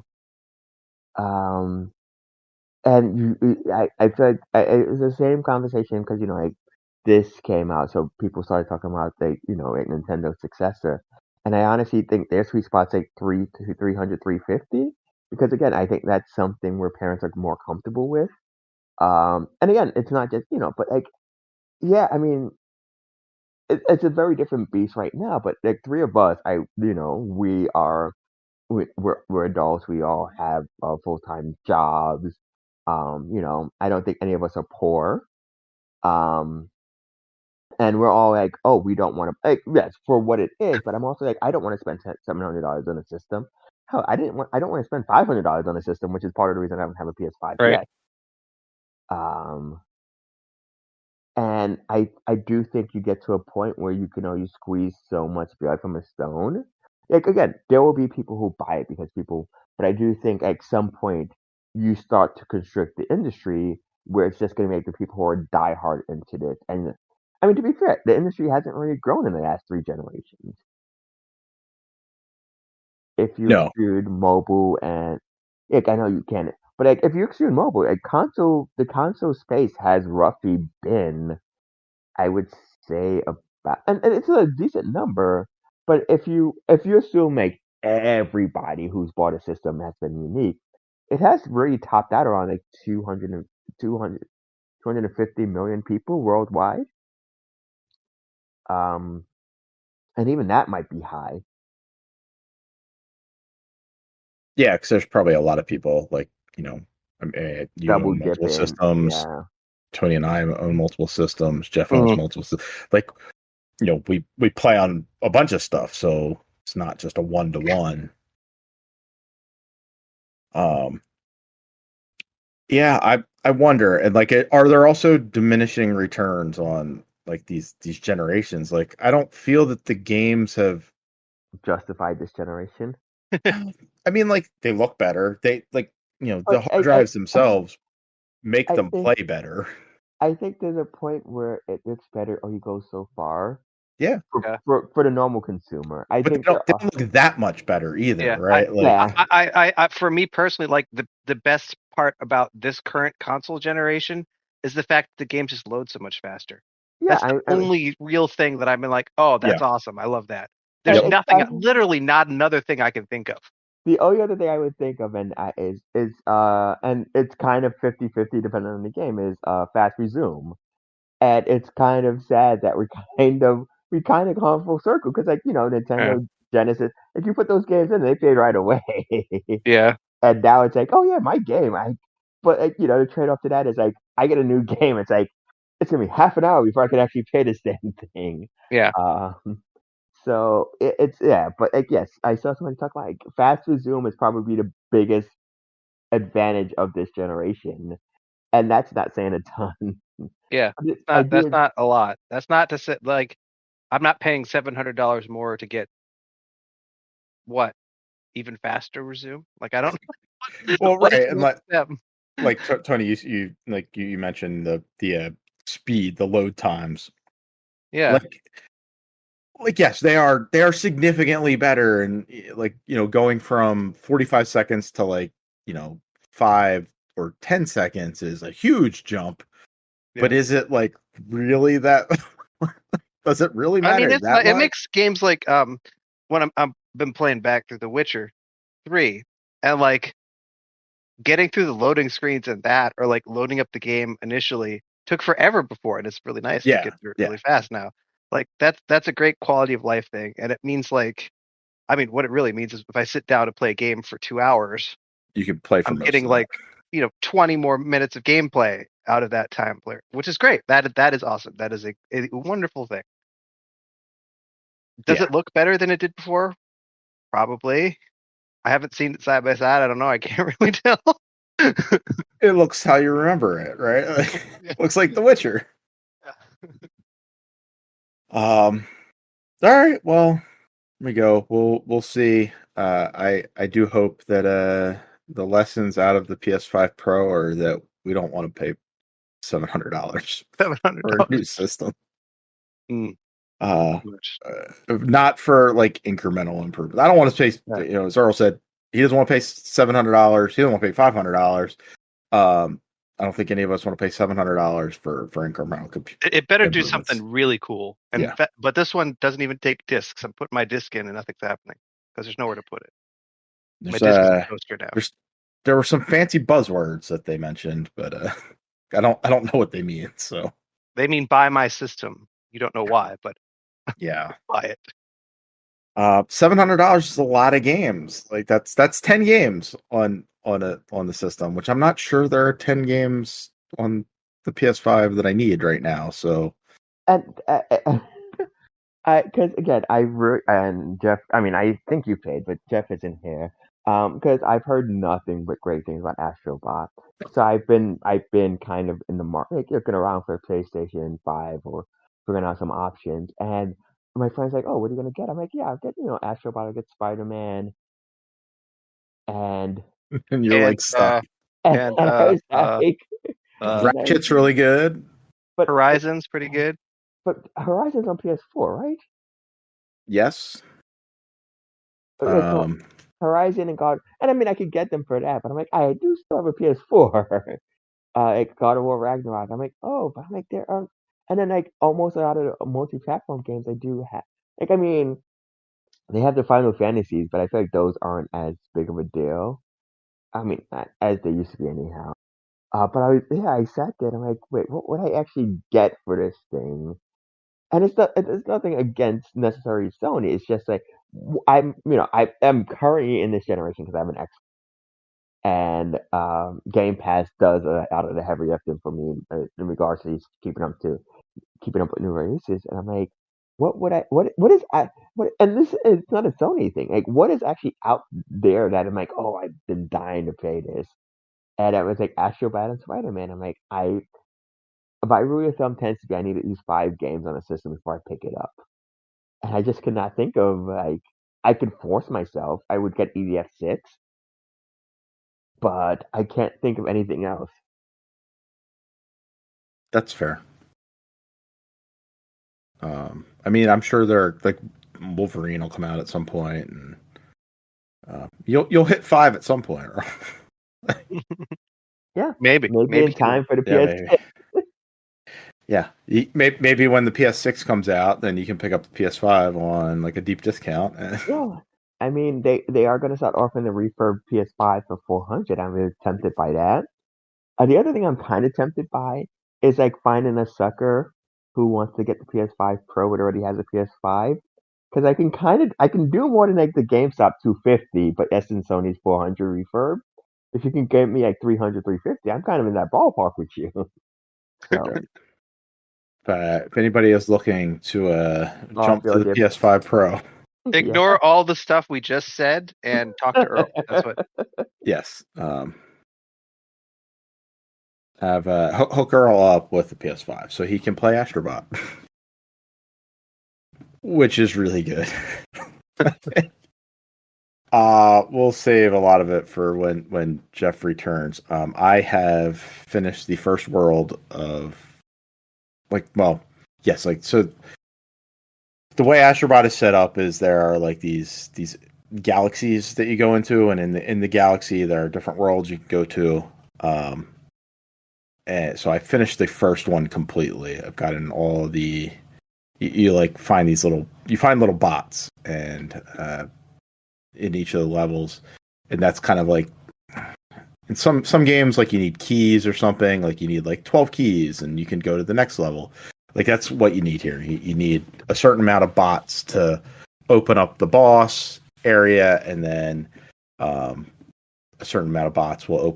Um, and I feel like it was the same conversation because like this came out, so people started talking about like a Nintendo successor, and I honestly think their sweet spot's like 300, 350, because again, I think that's something where parents are more comfortable with. And again, it's not just but like yeah, I mean, it's a very different beast right now. But like three of us, we are we're adults. We all have full-time jobs. I don't think any of us are poor. Um, and we're all like, oh, we don't want to like yes for what it is. But I'm also like, I don't want to spend $700 on a system. Hell, I don't want to spend $500 on a system, which is part of the reason I don't have a PS5 Right. yet. And I do think you get to a point where you can only squeeze so much blood from a stone. Like again, there will be people who buy it because people, but I do think at some point you start to constrict the industry where it's just going to make the people who are diehard into this. And I mean, to be fair, the industry hasn't really grown in the last 3 generations. If you No. exclude mobile and like, I know you can, but like if you exclude mobile, the console space has roughly been, I would say, about, and it's a decent number. But if you assume like everybody who's bought a system has been unique, it has really topped out around like 250 million people worldwide. Um, and even that might be high. Yeah, because there's probably a lot of people like, you Double own multiple dipping, systems. yeah. Tony and I own multiple systems. Jeff owns multiple systems. Like, we play on a bunch of stuff, so it's not just a 1-to-1. Yeah, I wonder, and like, are there also diminishing returns on like these generations? Like, I don't feel that the games have Justified this generation. I mean, like, they look better. They like, the But hard drives themselves make I them think play better. I think there's a point where it looks better or you go so far Yeah, for the normal consumer. I but think they don't look that much better either, Yeah, right? Like, yeah. I for me personally, like the best part about this current console generation is the fact that the games just load so much faster. Yeah, That's the only real thing that I've been like, oh, that's awesome. I love that. There's Yep. nothing, literally not another thing I can think of. The only other thing I would think of is and it's kind of 50-50 depending on the game is fast resume. And it's kind of sad that we kind of come full circle because like Nintendo Genesis, if you put those games in, they fade right away. Yeah. And now it's like, oh yeah, my game. But like, the trade off to that is like I get a new game. It's like it's gonna be half an hour before I can actually play this damn thing. Yeah. So it's yeah, but like yes, I saw somebody talk like fast resume is probably the biggest advantage of this generation, and that's not saying a ton. Yeah. I That's do. not a lot. That's not to say like I'm not paying $700 more to get what even faster resume. Like I don't. well, What is right, and the next step? like Tony, you mentioned the speed, the load times. Yeah. Like yes, they are significantly better, and like going from 45 seconds to like 5 or 10 seconds is a huge jump. But is it like really that? Does it really matter? I mean, that it much? makes games like when I'm been playing back through The Witcher 3 and like getting through the loading screens and that or like loading up the game initially took forever before, and it's really nice to get through it really fast now. Like that's a great quality of life thing, and it means like I mean, what it really means is if I sit down to play a game for 2 hours, You can play for I'm most getting of like 20 more minutes of gameplay out of that time player, which is great. That is awesome. That is a wonderful thing. Does it look better than it did before? Probably. I haven't seen it side by side. I don't know. I can't really tell. It looks how you remember it, right? Looks like The Witcher. All right. Well, we go. We'll see. I do hope that the lessons out of the PS5 Pro are that we don't want to pay $700 for a new system. Not for like incremental improvement. I don't want to pay. As Earl said, he doesn't want to pay $700. He doesn't want to pay $500. I don't think any of us want to pay $700 for incremental computer. It better do something really cool. And but this one doesn't even take discs. I'm putting my disc in and nothing's happening because there's nowhere to put it. My disc is a coaster now. There were some fancy buzzwords that they mentioned, but I don't know what they mean. So they mean buy my system. You don't know why, but buy it. $700 is a lot of games. Like that's 10 games on the system, which I'm not sure there are 10 games on the PS5 that I need right now. So, and because again, and Jeff. I mean, I think you paid, but Jeff isn't here. Because I've heard nothing but great things about Astro Bot. So I've been kind of in the market, looking around for a PlayStation 5 or figuring out some options. And my friend's like, "Oh, what are you gonna get?" I'm like, "Yeah, I'll get Astro Bot. I'll get Spider-Man." And you're like stuck. And I was like, Ratchet's really good. but Horizon's pretty good. But Horizon's on PS4, right? Yes. Like Horizon and God, and I mean I could get them for that, but I'm like, I do still have a PS4. Like God of War Ragnarok. I'm like, oh, but I'm like there are, and then like almost a lot of the multi-platform games I do have. Like I mean, they have the Final Fantasies, but I feel like those aren't as big of a deal. I mean, as they used to be anyhow. But I sat there and I'm like, wait, what would I actually get for this thing? And it's nothing against necessarily Sony. It's just like I am currently in this generation because I have an X, and Game Pass does out of the heavy lifting for me in regards to keeping up with new releases. And I'm like, what would I what is I what and this is not a Sony thing. Like, what is actually out there that I'm like, oh, I've been dying to play this. And I was like Astro Bot and Spider Man. I'm like, my rule of thumb tends to be I need at least 5 games on a system before I pick it up. And I just could not think of like I could force myself. I would get EDF6, but I can't think of anything else. That's fair. I mean, I'm sure they're like Wolverine will come out at some point, and you'll hit 5 at some point. Yeah, Maybe in time for the PS6. Yeah, maybe when the PS6 comes out, then you can pick up the PS5 on like a deep discount. Yeah, I mean they are going to start offering the refurb PS5 for 400. I'm really tempted by that. The other thing I'm kind of tempted by is like finding a sucker who wants to get the PS5 Pro but already has a PS5. Because I can do more than like the GameStop 250, but that's in Sony's 400 refurb. If you can get me like 300, 350, I'm kind of in that ballpark with you. So, if anybody is looking to jump to the PS5 Pro, ignore all the stuff we just said and talk to Earl. That's what. Yes. Have hook Earl up with the PS5 so he can play Astro Bot, which is really good. We'll save a lot of it for when Jeff returns. I have finished the first world of so the way Astro Bot is set up is there are like these galaxies that you go into, and in the galaxy there are different worlds you can go to. And so I finished the first one completely. I've gotten all the you like find little bots and in each of the levels, and that's kind of like in some games like you need keys or something, like you need like 12 keys and you can go to the next level. Like that's what you need here. You need a certain amount of bots to open up the boss area, and then a certain amount of bots will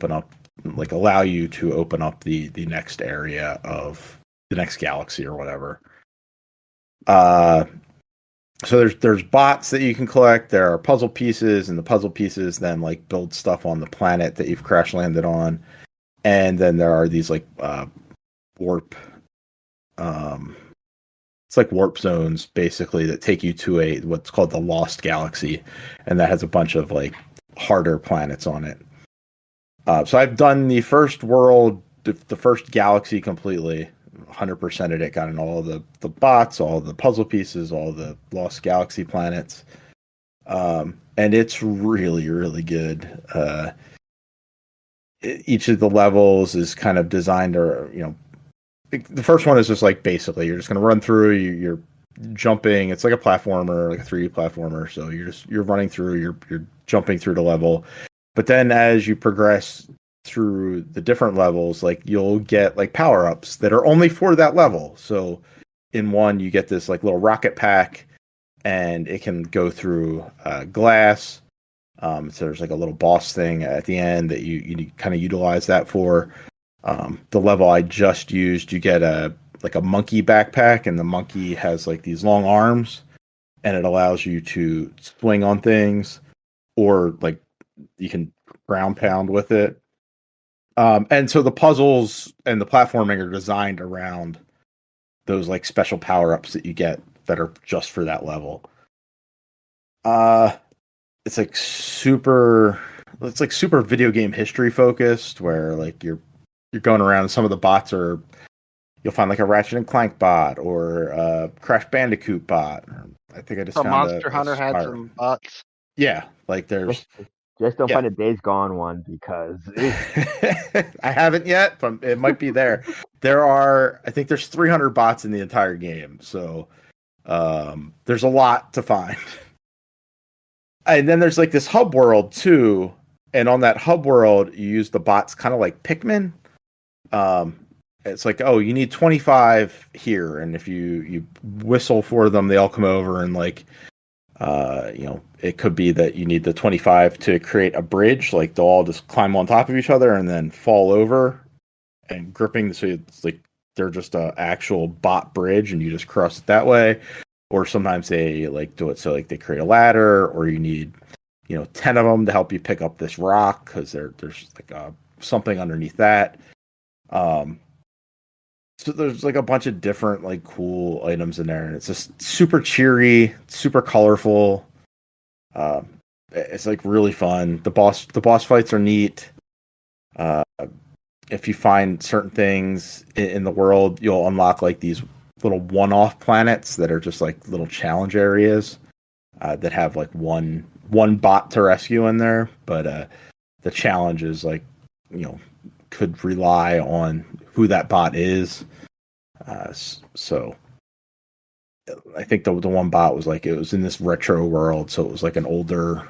allow you to open up the next area of the next galaxy or whatever. So there's bots that you can collect. There are puzzle pieces, and the puzzle pieces then like build stuff on the planet that you've crash landed on. And then there are these like warp it's like warp zones basically that take you to what's called the Lost Galaxy, and that has a bunch of like harder planets on it. So I've done the first world, the first galaxy completely, 100% of it, gotten all the bots, all the puzzle pieces, all the Lost Galaxy planets. And it's really, really good. Each of the levels is kind of designed the first one is just like basically you're just going to run through, you're jumping. It's like a platformer, like a 3D platformer. So you're running through, you're jumping through the level. But then as you progress through the different levels, like you'll get like power-ups that are only for that level. So in one, you get this like little rocket pack, and it can go through glass. So there's like a little boss thing at the end that you kind of utilize that for. The level I just used, you get a monkey backpack, and the monkey has like these long arms, and it allows you to swing on things, or like you can ground pound with it. And so the puzzles and the platforming are designed around those like special power-ups that you get that are just for that level. It's like super it's like super video game history focused, where like you're going around and some of the bots are, you'll find like a Ratchet and Clank bot or a Crash Bandicoot bot. I think I just So found Monster a Hunter had Spyro. some bots. Yeah, like there's Just don't Yeah. find a Days Gone one because I haven't yet, but it might be there. I think there's 300 bots in the entire game, so there's a lot to find. And then there's like this hub world too, and on that hub world, you use the bots kind of like Pikmin. It's like, oh, you need 25 here, and if you whistle for them, they all come over, and like, it could be that you need the 25 to create a bridge. Like they'll all just climb on top of each other and then fall over and gripping. So it's like they're just a actual bot bridge, and you just cross it that way. Or sometimes they like do it so like they create a ladder, or you need 10 of them to help you pick up this rock because there's like something underneath that. So there's like a bunch of different like cool items in there, and it's just super cheery, super colorful. It's like really fun. The boss fights are neat. If you find certain things in the world, you'll unlock like these little one-off planets that are just like little challenge areas that have like one bot to rescue in there. But the challenge is like could rely on who that bot is. So I think the one bot was like, it was in this retro world, so it was like an older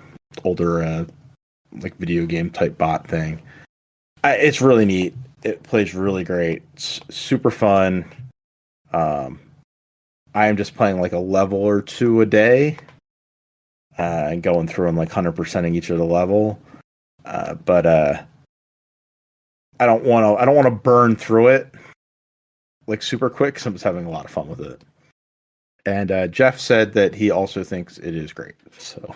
like video game type bot thing. It's really neat. It plays really great. It's super fun. I am just playing like a level or two a day, and going through and like 100%ing each of the level. But I don't want to burn through it like super quick, because I'm just having a lot of fun with it. And Jeff said that he also thinks it is great. So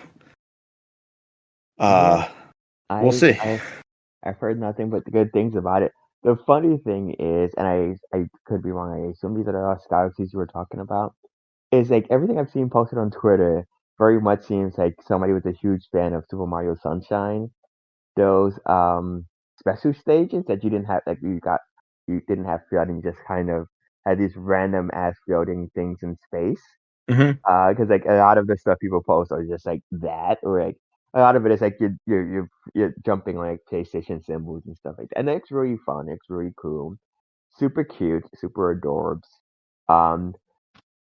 we'll see. I've heard nothing but good things about it. The funny thing is, and I could be wrong, I assume these are the Lost Galaxies you were talking about, is like everything I've seen posted on Twitter very much seems like somebody was a huge fan of Super Mario Sunshine. Those special stages that you didn't have, like you didn't have field, and you just kind of had these random ass floating things in space. Mm-hmm. Because like a lot of the stuff people post are just like that, or like a lot of it is like you're jumping like PlayStation symbols and stuff like that, and it's really fun. It's really cool, super cute, super adorbs. Um,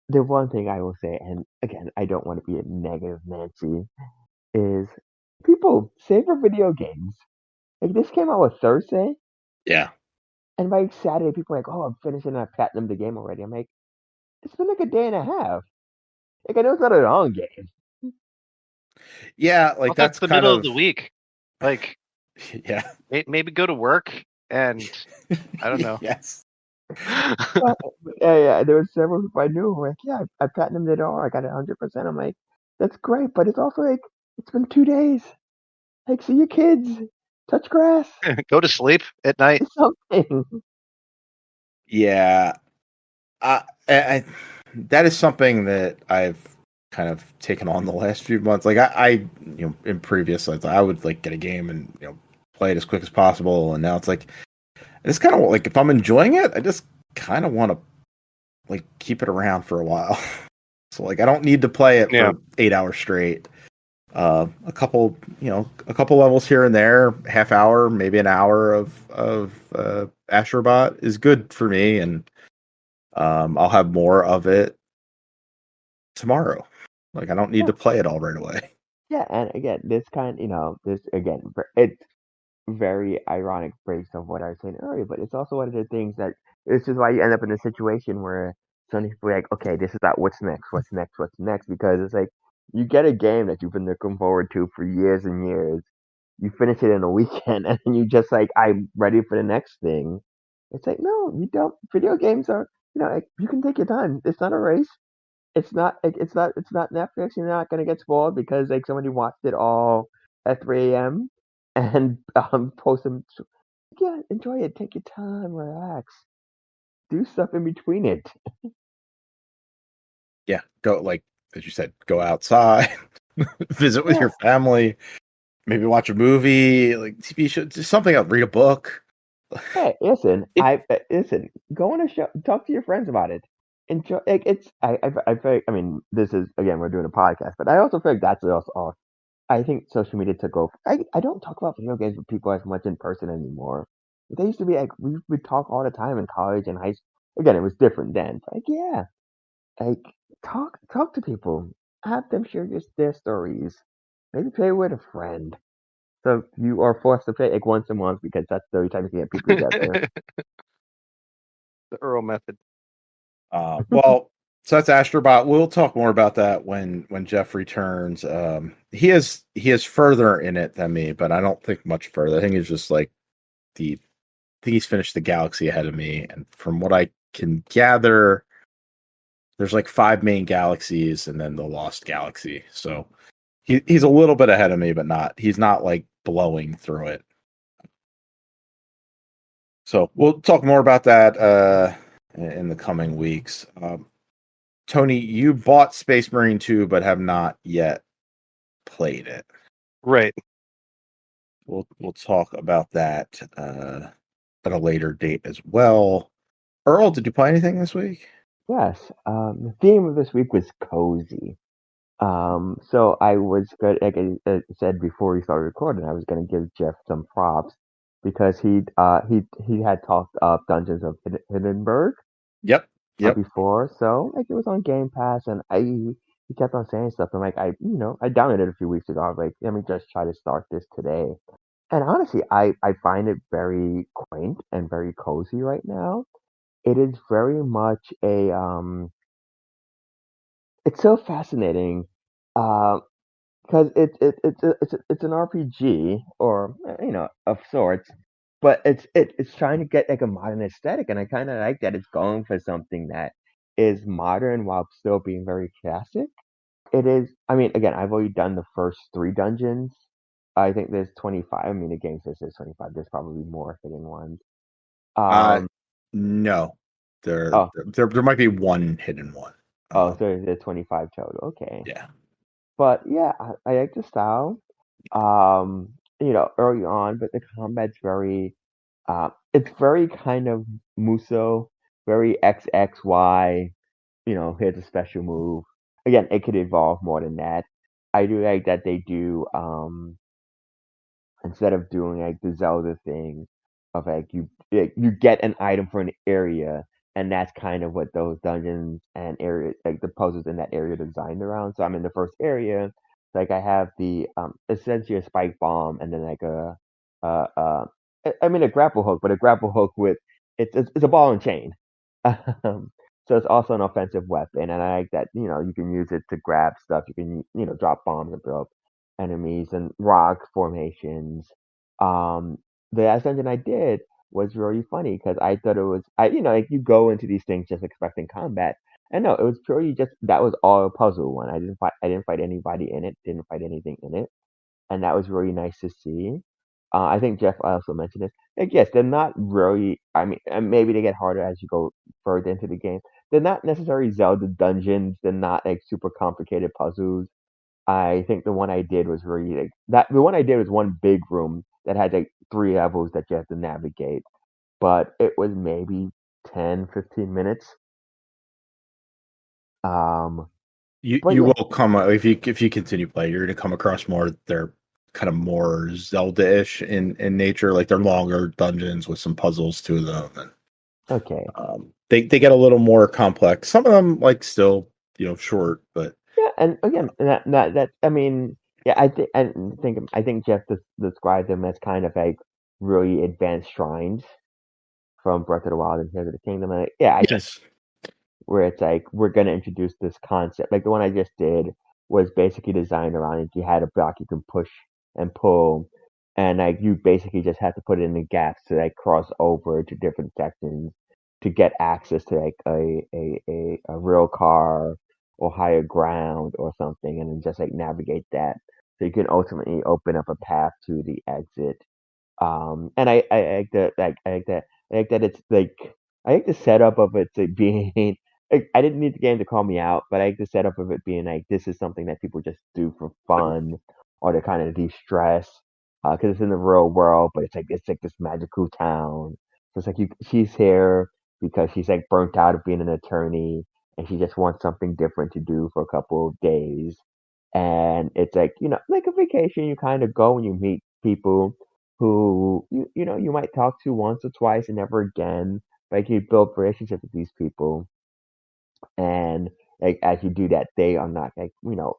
the one thing I will say, and again, I don't want to be a negative Nancy, is people savor video games. Like this came out on Thursday, Yeah. and by Saturday, people are like, "Oh, I'm finishing. I platinum the game already." I'm like, it's been like a day and a half. Like I know it's not a long game. Yeah, like Well, that's the kind middle of the week. Like yeah. maybe go to work and I don't know. Yes. But, yeah, there were several people I knew who were like, yeah, I platinumed it all. I got it 100%. I'm like, that's great, but it's also like, it's been 2 days. Like, see your kids, touch grass, Go to sleep at night. do something. Yeah. I that is something that I've kind of taken on the last few months. Like I in previous lives, I would like get a game and play it as quick as possible, and now it's like it's kind of like if I'm enjoying it, I just kind of want to like keep it around for a while. So like I don't need to play it for 8 hours straight. A couple levels here and there, half hour, maybe an hour of Astro Bot is good for me, and I'll have more of it tomorrow. Like I don't need to play it all right away. Yeah, and again, it's very ironic based on what I was saying earlier, but it's also one of the things that this is why you end up in a situation where some people are like, okay, this is that what's next, because it's like you get a game that you've been looking forward to for years and years, you finish it in a weekend, and then you just like, I'm ready for the next thing. It's like, no, you don't. Video games are, like, you can take your time. It's not a race. It's not like it's not Netflix. You're not gonna get spoiled because like somebody watched it all at 3 a.m. and post them. Yeah, enjoy it. Take your time. Relax. Do stuff in between it. Yeah, go like as you said, go outside, visit with your family. maybe watch a movie, like TV show, just something else. Read a book. Hey, listen, It- listen. Go on a show, talk to your friends about it. Enjoy. Like, I feel like, I mean, this is again, we're doing a podcast, but I also feel like that's also. I think social media took over. I don't talk about video games with people as much in person anymore. They used to be like we would talk all the time in college and high school. Again, it was different then. But like, yeah, like talk to people, have them share their stories. Maybe play with a friend. So you are forced to play like once a month because that's the only time you can get people together. the Earl method. Well, so that's Astro Bot. We'll talk more about that when Jeff returns. He is further in it than me, but I don't think much further. I think he's just like I think he's finished the galaxy ahead of me, and from what I can gather, there's like 5 main galaxies and then the Lost Galaxy. So he's a little bit ahead of me, but he's not like blowing through it. So we'll talk more about that in the coming weeks. Tony, you bought Space Marine 2, but have not yet played it. Right. We'll talk about that at a later date as well. Earl, did you play anything this week? Yes. The theme of this week was cozy. So I was good. Like I said before we started recording, I was going to give Jeff some props because he had talked up Dungeons of Hindenburg Yep. before. So like it was on Game Pass, and he kept on saying stuff. And like I downloaded it a few weeks ago. I was like, let me just try to start this today. And honestly, I find it very quaint and very cozy right now. It is very much a it's so fascinating. Because it's an RPG or of sorts, but it's trying to get like a modern aesthetic, and I kind of like that it's going for something that is modern while still being very classic. It is. I mean, again, I've already done the first 3 dungeons. I think there's 25. I mean, the game says there's 25. There's probably more hidden ones. Uh, Um. no. Oh. There might be one hidden one. Oh. So there's 25 total. Okay. Yeah. But yeah, I like the style. Early on, but the combat's very it's very kind of Muso, very XXY, here's a special move. Again, it could evolve more than that. I do like that they do instead of doing like the Zelda thing of like you get an item for an area, and that's kind of what those dungeons and areas like the puzzles in that area are designed around. So I'm in the first area, like I have the essentially a spike bomb and then like uh uh I mean a grapple hook, but a grapple hook with it's a ball and chain. So it's also an offensive weapon, and I like that you can use it to grab stuff. You can drop bombs and blow up enemies and rock formations. Um, the last dungeon I did was really funny because I thought it was like you go into these things just expecting combat, and no, it was purely just that was all a puzzle one. I didn't fight anybody in it, didn't fight anything in it, and that was really nice to see. I think Jeff also mentioned this. Like, yes, they're not really. I mean, and maybe they get harder as you go further into the game. They're not necessarily Zelda dungeons. They're not like super complicated puzzles. I think the one I did was really like that. The one I did was one big room that had like 3 levels that you have to navigate, but it was maybe 10, 15 minutes. You But you yeah, will come if you continue playing, you're gonna come across more. They're kind of more Zelda-ish in nature. Like they're longer dungeons with some puzzles to them, and okay. they get a little more complex. Some of them like still short, but Yeah, and again, that I mean, yeah, I think Jeff described them as kind of like really advanced shrines from Breath of the Wild and Tears of the Kingdom. And yeah, I think yes, where it's like we're gonna introduce this concept. Like the one I just did was basically designed around it. You had a block you can push and pull, and like you basically just have to put it in the gaps to like cross over to different sections to get access to like a real car or higher ground or something, and then just like navigate that. So you can ultimately open up a path to the exit. And I like that I like that it's like I like the setup of it to being like, I didn't need the game to call me out, but I like the setup of it being like this is something that people just do for fun or to kind of de-stress, because it's in the real world, but it's like this magical town. So it's like she's here because she's like burnt out of being an attorney, and she just wants something different to do for a couple of days. And it's like, like a vacation. You kind of go and you meet people who you might talk to once or twice and never again. Like you build relationships with these people, and like as you do that, they are not like,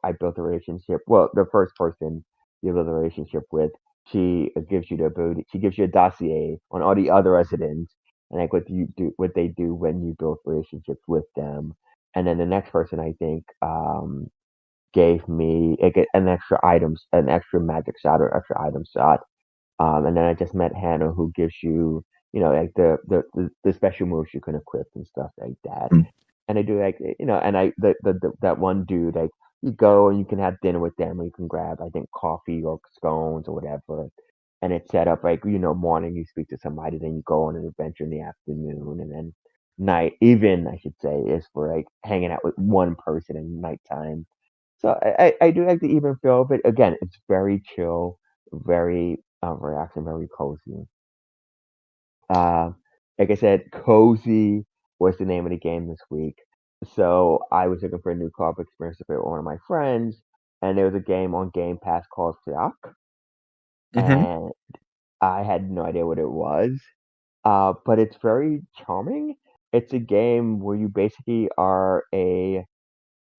I built a relationship. Well, the first person you build a relationship with, she gives you the ability. She gives you a dossier on all the other residents, and like what they do when you build relationships with them. And then the next person, I think, gave me like an extra magic shot or extra item shot. And then I just met Hannah, who gives you, like the special moves you can equip and stuff like that. Mm. And I do like, and that one dude, like you go and you can have dinner with them, or you can grab, I think, coffee or scones or whatever. And it's set up like, morning you speak to somebody, then you go on an adventure in the afternoon, and then night, even I should say, is for like hanging out with one person in nighttime. So I do like the even feel, but again, it's very chill, very relaxing, very cozy. Uh, like I said, cozy was the name of the game this week. So I was looking for a new co-op experience with one of my friends, and there was a game on Game Pass called Flock, Mm-hmm. and I had no idea what it was. But it's very charming. It's a game where you basically are a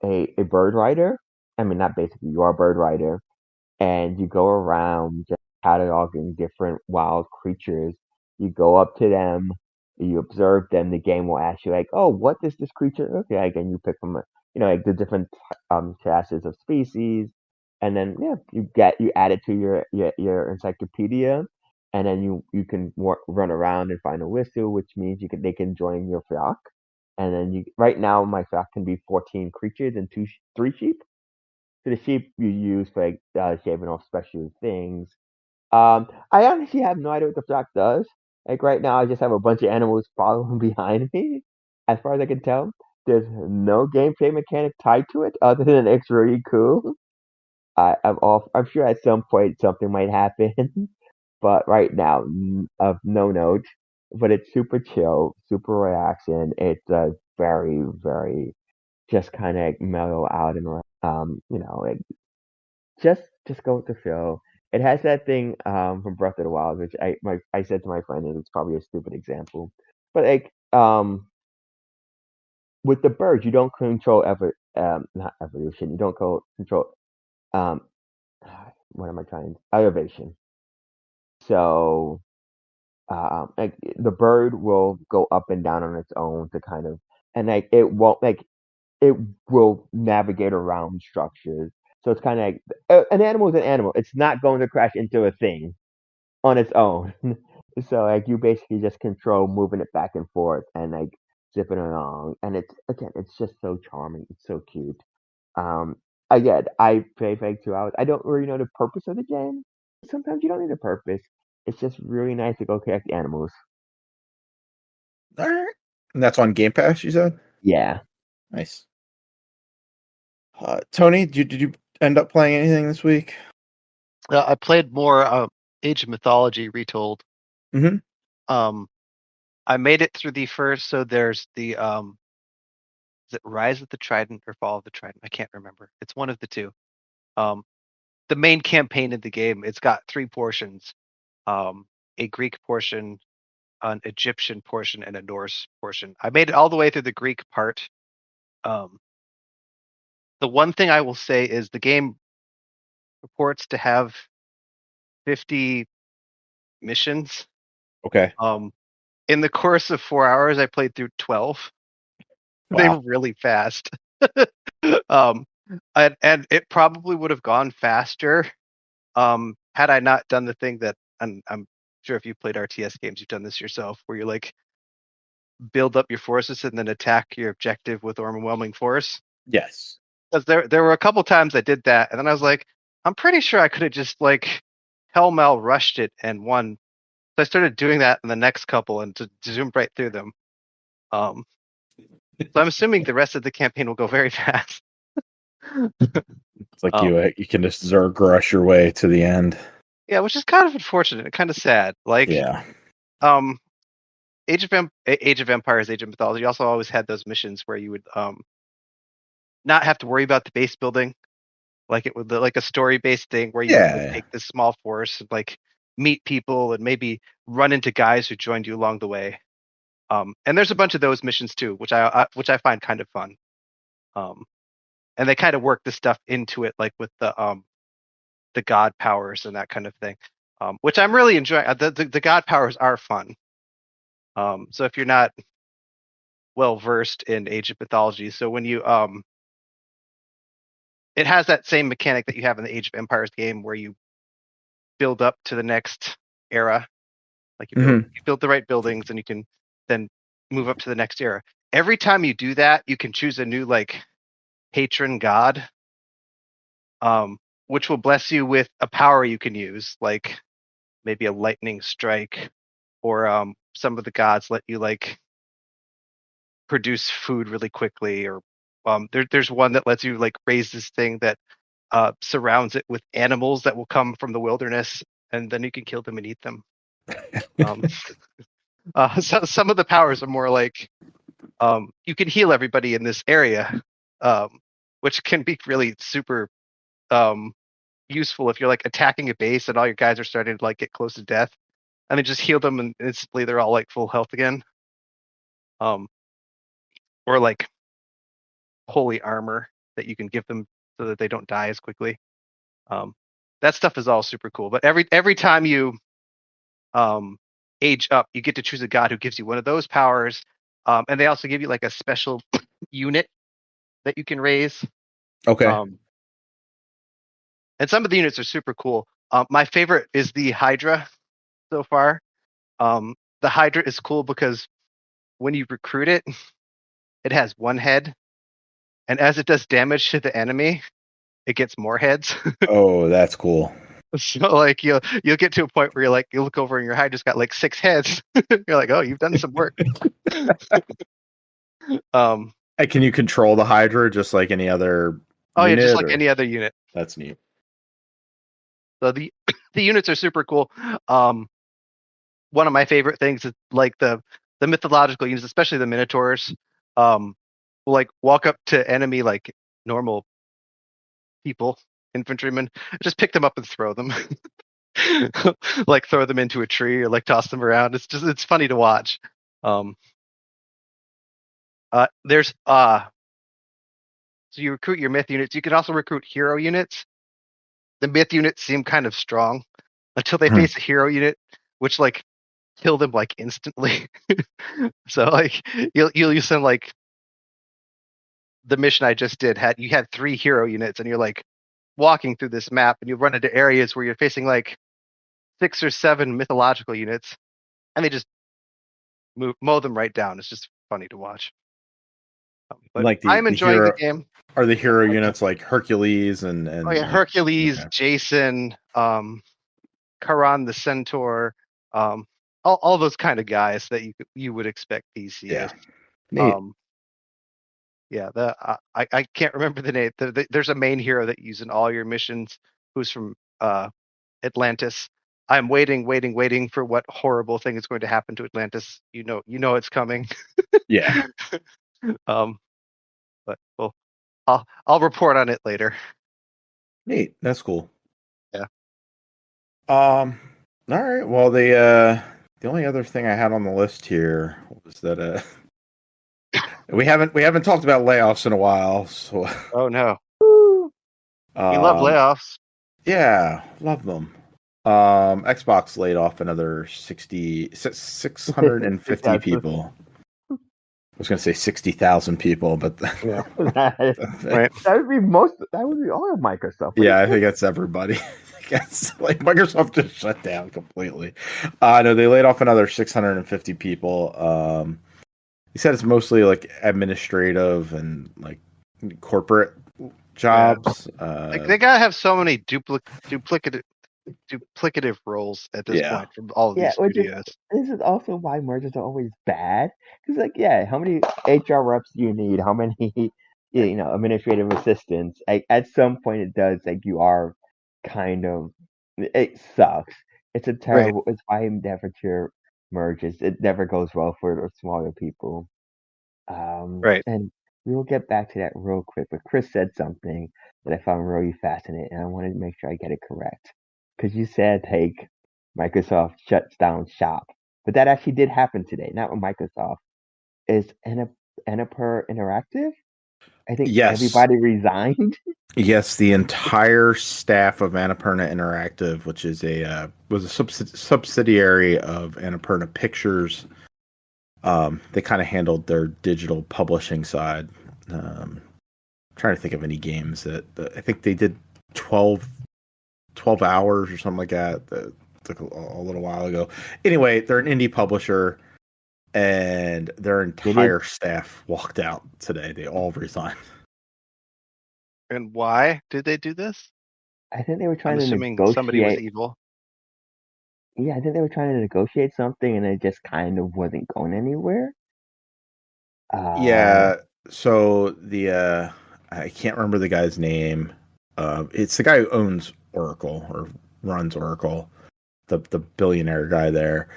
bird rider. I mean, not basically, you are a bird rider, and you go around just cataloging different wild creatures. You go up to them, you observe them. The game will ask you like, "Oh, what does this creature look like?" And you pick from, like the different classes of species, and then yeah, you add it to your encyclopedia, and then you can run around and find a whistle, which means they can join your flock. And then right now my flock can be 14 creatures and 3 sheep. So the sheep you use for like shaving off special things. I honestly have no idea what the flock does. Like right now, I just have a bunch of animals following behind me. As far as I can tell, there's no gameplay mechanic tied to it other than it's really cool. I'm sure at some point something might happen, but right now, of no note. But it's super chill, super relaxing. It's very, very just kind of mellow out and like just go with the flow. It has that thing from Breath of the Wild, which I said to my friend, and it's probably a stupid example, but like with the birds, you don't control not evolution. You don't control um what am I trying elevation. So like the bird will go up and down on its own to kind of, and like it won't like it will navigate around structures. So it's kind of like an animal is an animal. It's not going to crash into a thing on its own. So like you basically just control moving it back and forth and like zipping along. And it's just so charming. It's so cute. Um, again, I play for like 2 hours. I don't really know the purpose of the game. Sometimes you don't need a purpose. It's just really nice to go collect animals. All right. And that's on Game Pass, you said? Yeah. Nice. Tony, did you end up playing anything this week? I played more Age of Mythology Retold. Mm-hmm. I made it through the first. So there's the is it Rise of the Trident or Fall of the Trident? I can't remember. It's one of the two. The main campaign in the game, it's got 3 portions: a Greek portion, an Egyptian portion, and a Norse portion. I made it all the way through the Greek part. Um, the one thing I will say is the game purports to have 50 missions. Okay. In the course of 4 hours, I played through 12. They Wow. were really fast. um, and it probably would have gone faster had I not done the thing that I'm sure if you played RTS games, you've done this yourself, where you like build up your forces and then attack your objective with overwhelming force. Yes. Because there were a couple times I did that, and then I was like, I'm pretty sure I could have just like hellmel rushed it and won. So I started doing that in the next couple and to zoomed right through them. So I'm assuming the rest of the campaign will go very fast. It's like you can just Zerg rush your way to the end. Yeah, which is kind of unfortunate and kind of sad. Like, Yeah. Age of Empires, Age of Mythology also always had those missions where you would not have to worry about the base building. Like it would like a story based thing where you would like, take this small force and like meet people and maybe run into guys who joined you along the way. And there's a bunch of those missions too, which I find kind of fun. And they kind of work the stuff into it, like with the god powers and that kind of thing, which I'm really enjoying. The god powers are fun. So if you're not well versed in Age of Mythology, so when you it has that same mechanic that you have in the Age of Empires game where you build up to the next era. Like you build the right buildings and you can then move up to the next era. Every time you do that, you can choose a new like patron god, which will bless you with a power you can use, like maybe a lightning strike, or some of the gods let you like produce food really quickly, or there's one that lets you like raise this thing that surrounds it with animals that will come from the wilderness, and then you can kill them and eat them. So some of the powers are more like you can heal everybody in this area, which can be really super useful if you're like attacking a base and all your guys are starting to like get close to death, and then just heal them and instantly they're all like full health again. Or like holy armor that you can give them so that they don't die as quickly. That stuff is all super cool. But every time you age up, you get to choose a god who gives you one of those powers, and they also give you like a special unit that you can raise. Okay. And some of the units are super cool. My favorite is the Hydra so far. The Hydra is cool because when you recruit it, it has one head, and as it does damage to the enemy, it gets more heads. Oh, that's cool. So like you'll get to a point where you look over and your Hydra's got like 6 heads. You're like, oh, you've done some work. And can you control the Hydra just like any other? Oh yeah, just like any other unit. That's neat. So the units are super cool. One of my favorite things is like the mythological units, especially the Minotaurs. Will like walk up to enemy like normal people, infantrymen, just pick them up and throw them. Like throw them into a tree or like toss them around. It's funny to watch. There's so you recruit your myth units. You can also recruit hero units. The myth units seem kind of strong until they face a hero unit, which like kill them like instantly. So like you'll send like the mission I just did you had 3 hero units, and you're like walking through this map and you run into areas where you're facing like 6 or 7 mythological units, and they just mow them right down. It's just funny to watch. But like I'm enjoying the game. Are the hero units like Hercules and oh yeah, Hercules, okay. Jason, Charon the Centaur, all those kind of guys that you would expect PC. Yeah. Yeah, I can't remember the name. There's a main hero that you use in all your missions who's from Atlantis. I'm waiting for what horrible thing is going to happen to Atlantis. You know it's coming. Yeah. But well, I'll report on it later. Neat. That's cool. Yeah. All right. Well, the only other thing I had on the list here was that we haven't talked about layoffs in a while. So. Oh no. We love layoffs. Yeah, love them. Xbox laid off another 650 people. I was going to say 60,000 people, but yeah. Right. That would be all of Microsoft. Yeah, I think that's everybody. It's like Microsoft just shut down completely. No, they laid off another 650 people. He said it's mostly like administrative and like corporate jobs. Yeah. Like they gotta have so many duplicative roles at this point from all of these studios. This is also why mergers are always bad. Because how many HR reps do you need? How many administrative assistants. At some point, it does you are kind of it sucks. It's a Right. terrible. It's why Endeavour merges. It never goes well for the smaller people. Right. And we will get back to that real quick. But Chris said something that I found really fascinating, and I wanted to make sure I get it correct. Because you said Microsoft shuts down shop, but that actually did happen today. Not with Microsoft. Is Enterprise Interactive? I think Yes. everybody resigned. Yes, the entire staff of Annapurna Interactive, which is was a subsidiary of Annapurna Pictures. They kind of handled their digital publishing side. Trying to think of any games that I think they did 12 hours or something like that. That took a little while ago. Anyway, they're an indie publisher, and their entire staff walked out today. They all resigned. And why did they do this? I think they were I'm trying to assuming somebody was negotiate. evil. Yeah, I think they were trying to negotiate something, and it just kind of wasn't going anywhere. Yeah. So I can't remember the guy's name. It's the guy who owns Oracle or runs Oracle, the billionaire guy there.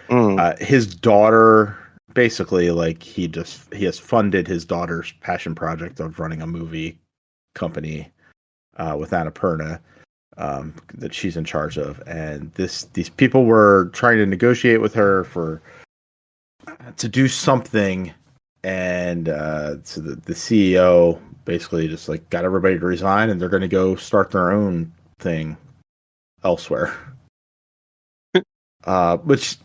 His daughter, basically, he has funded his daughter's passion project of running a movie company with Annapurna that she's in charge of, and these people were trying to negotiate with her to do something. And so the CEO basically just got everybody to resign, and they're going to go start their own thing elsewhere. Which,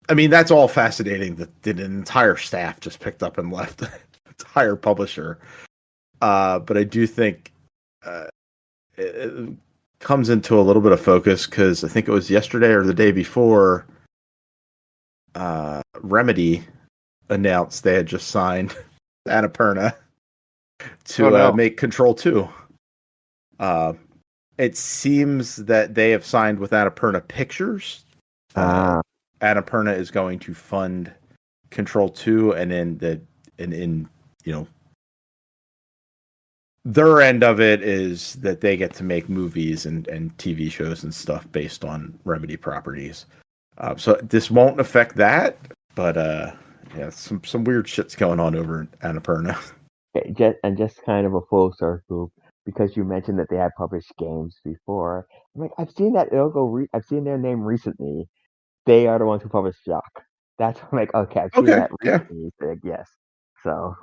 I mean, that's all fascinating. That an entire staff just picked up and left the entire publisher. But I do think it comes into a little bit of focus because I think it was yesterday or the day before. Remedy announced they had just signed Annapurna to make Control 2. It seems that they have signed with Annapurna Pictures. Annapurna is going to fund Control 2, and in their end of it is that they get to make movies and TV shows and stuff based on Remedy properties. So this won't affect that, but yeah, some weird shit's going on over at Annapurna. Just kind of a full circle, because you mentioned that they had published games before. I'm like, I've seen that logo. I've seen their name recently. They are the ones who published Shock. That's I'm like, okay, I've seen that recently. Yeah. Yes. So.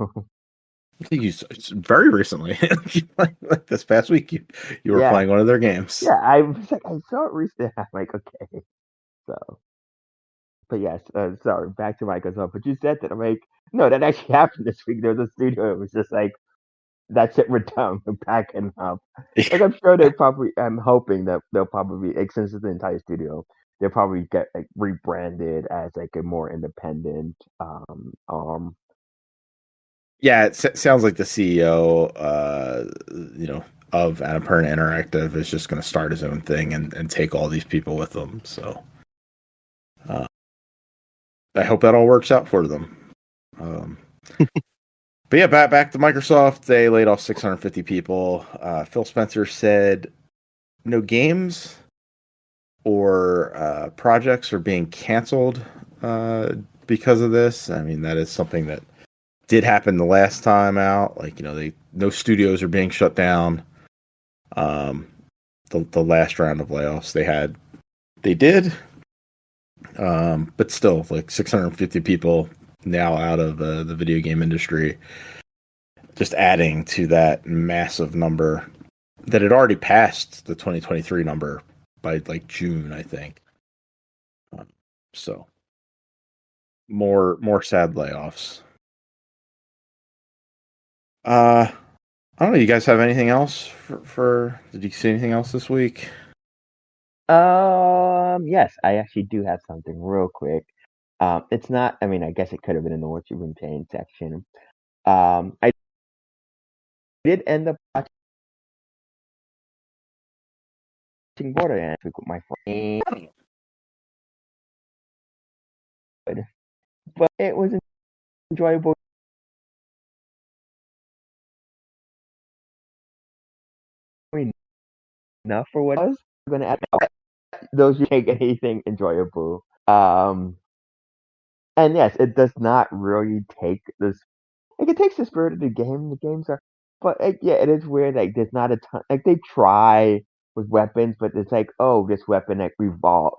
I think very recently, like this past week, you were playing one of their games. Yeah, I was like, I saw it recently. I'm like, okay. So. But yes, sorry, back to Microsoft. But you said that. I'm like, no, that actually happened this week. There was a studio. It was just like, that's it. We're done. We're packing up. I'm sure they probably. I'm hoping that they'll probably, since it's the entire studio, they'll probably get rebranded as a more independent arm. Yeah, it sounds like the CEO, of Annapurna Interactive is just going to start his own thing and take all these people with them. So, I hope that all works out for them. But yeah, back to Microsoft. They laid off 650 people. Phil Spencer said no games or projects are being canceled because of this. I mean, that is something that did happen the last time out. No studios are being shut down. The last round of layoffs they did. But still, 650 people now out of the video game industry, just adding to that massive number that had already passed the 2023 number by June, I think. So more sad layoffs. I don't know. You guys have anything else for? Did you see anything else this week? Yes, I actually do have something real quick. It's not. I mean, I guess it could have been in the what you've been paying section. I did end up watching Borderlands with my friend, but it was enjoyable enough for what I was going to add. Those you can't get anything enjoyable. And yes, it does not really take this. Like it takes the spirit of the game. The games are, but yeah, it is weird. Like there's not a ton. Like they try with weapons, but it's like, oh, this weapon like revolve,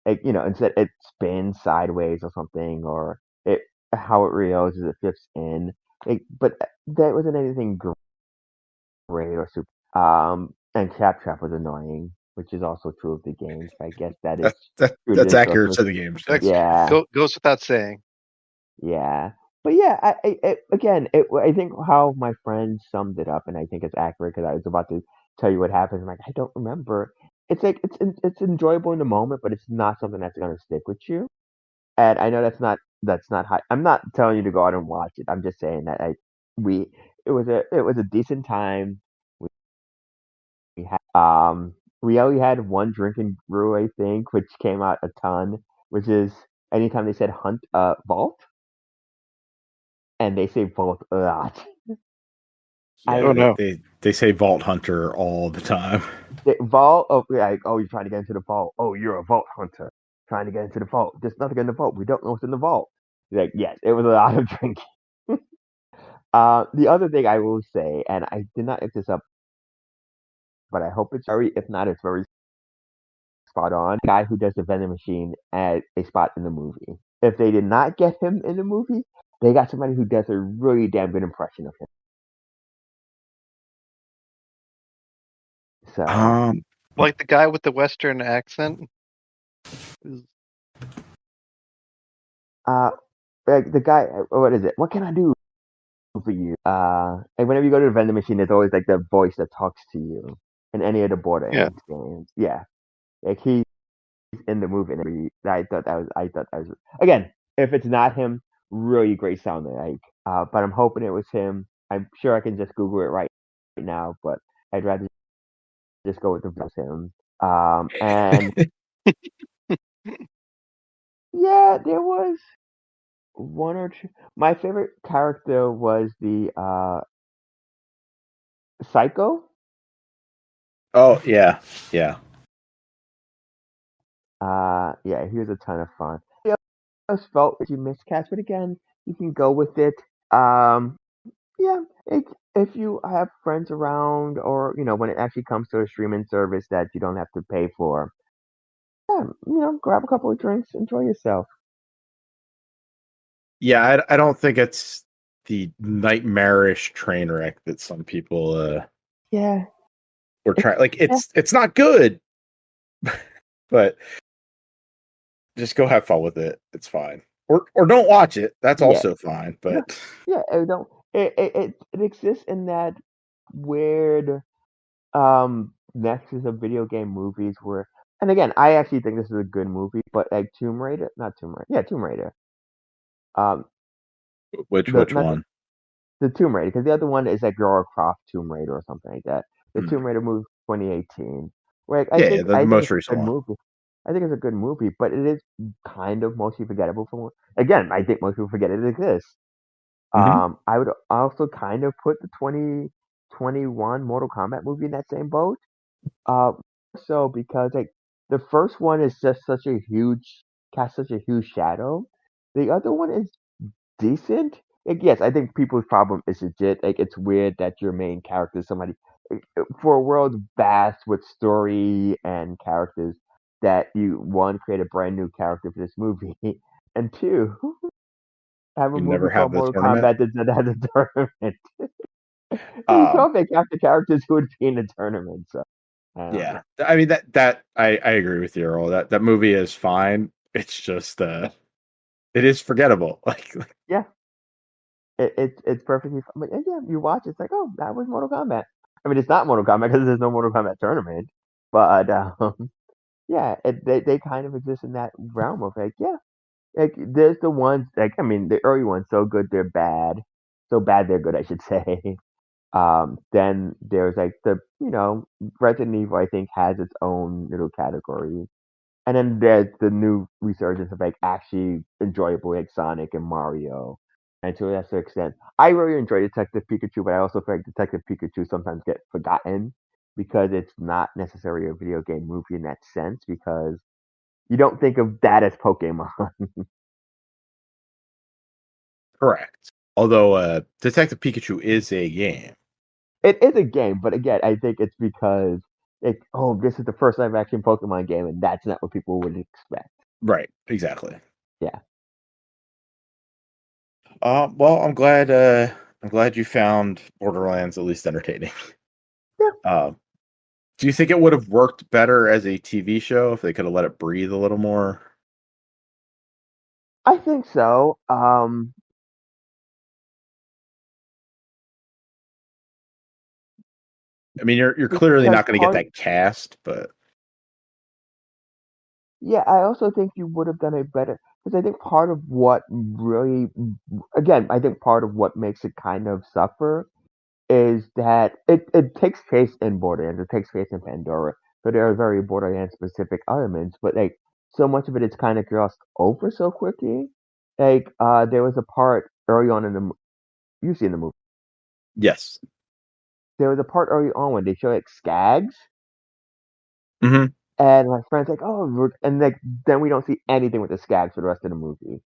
instead it spins sideways or something, or it how it reels is it flips in. Like, but that wasn't anything great or super. And Trap was annoying, which is also true of the games. I guess that is true to That's the accurate surface. to the games. That's- Yeah. Goes without saying. Yeah, but yeah, I think how my friend summed it up, and I think it's accurate because I was about to tell you what happens. I'm like, I don't remember. It's like it's enjoyable in the moment, but it's not something that's gonna stick with you. And I know that's not high. I'm not telling you to go out and watch it. I'm just saying that we it was a decent time. We we only had one drinking brew, I think, which came out a ton, which is anytime they said hunt vault. And they say Vault a lot. Yeah, they say Vault Hunter all the time. Vault, you're trying to get into the vault. Oh, you're a vault hunter trying to get into the vault. There's nothing in the vault. We don't know what's in the vault. Like, yes, it was a lot of drinking. The other thing I will say, and I did not look this up, but I hope it's if not, it's very spot on. Guy who does the vending machine at a spot in the movie. If they did not get him in the movie, they got somebody who does a really damn good impression of him. So, Like the guy with the Western accent. like the guy, what is it? What can I do for you? And whenever you go to the vending machine, there's always like the voice that talks to you in any of the Borderlands games. Yeah, like he's in the movie. And I thought that was again. If it's not him, really great sounding. But I'm hoping it was him. I'm sure I can just Google it right now, but I'd rather just go with the voice him. And yeah, there was one or two. My favorite character was the Psycho. Oh yeah, yeah. Yeah, he was a ton of fun. Yeah, I just felt if you miscast it again, you can go with it. Yeah, if you have friends around, or when it actually comes to a streaming service that you don't have to pay for, yeah, grab a couple of drinks, enjoy yourself. Yeah, I don't think it's the nightmarish train wreck that some people Yeah, were trying. Like it's not good, but just go have fun with it. It's fine. Or don't watch it. That's yeah, also fine. But yeah. It don't. It exists in that weird nexus of video game movies where, and again, I actually think this is a good movie, but like Tomb Raider, not Tomb Raider, yeah, Tomb Raider. which Not one? the Tomb Raider, because the other one is like Lara Croft Tomb Raider or something like that. The Hmm. Tomb Raider movie 2018. Where Yeah, the I think most it's a recent good one. movie. I think it's a good movie, but it is kind of mostly forgettable. Again, I think most people forget it exists. Mhm. I would also kind of put the 2021 Mortal Kombat movie in that same boat. Uh, so because like the first one is just cast such a huge shadow. The other one is decent. Like yes, I think people's problem is legit. Like it's weird that your main character is somebody for a world vast with story and characters that you one create a brand new character for this movie, and two have a You movie never have called the Mortal tournament. Kombat that has a tournament. You Um, can't make after characters who would be in a tournament. So I don't know. yeah, I mean that I agree with you, Earl. That movie is fine. It's just it is forgettable. Like Yeah, it's perfectly fine. But yeah, you watch it's like, oh, that was Mortal Kombat. I mean, it's not Mortal Kombat because there's no Mortal Kombat tournament, but yeah, they kind of exist in that realm of like, yeah, like there's the ones like I mean the early ones so good they're bad, so bad they're good I should say. Then there's like the Resident Evil I think has its own little category, and then there's the new resurgence of like actually enjoyable like Sonic and Mario. And to a lesser extent, I really enjoy Detective Pikachu, but I also feel like Detective Pikachu sometimes get forgotten because it's not necessarily a video game movie in that sense, because you don't think of that as Pokemon. Correct. Although Detective Pikachu is a game. It is a game, but again, I think it's because this is the first live action Pokemon game, and that's not what people would expect. Right. Exactly. Yeah. Well, I'm glad. I'm glad you found Borderlands at least entertaining. Yeah. Do you think it would have worked better as a TV show if they could have let it breathe a little more? I think so. I mean, you're clearly Because not going to get that cast, but yeah, I also think you would have done it better, because I think part of what really, again, I think part of what makes it kind of suffer is that it takes place in Borderlands, it takes place in Pandora, so there are very Borderlands specific elements, but like so much of it is kind of glossed over so quickly. Like there was a part early on in you've seen the movie. yes. There was a part early on when they show like Skags, Hmm. and my friend's like, "Oh," and like then we don't see anything with the Skags for the rest of the movie.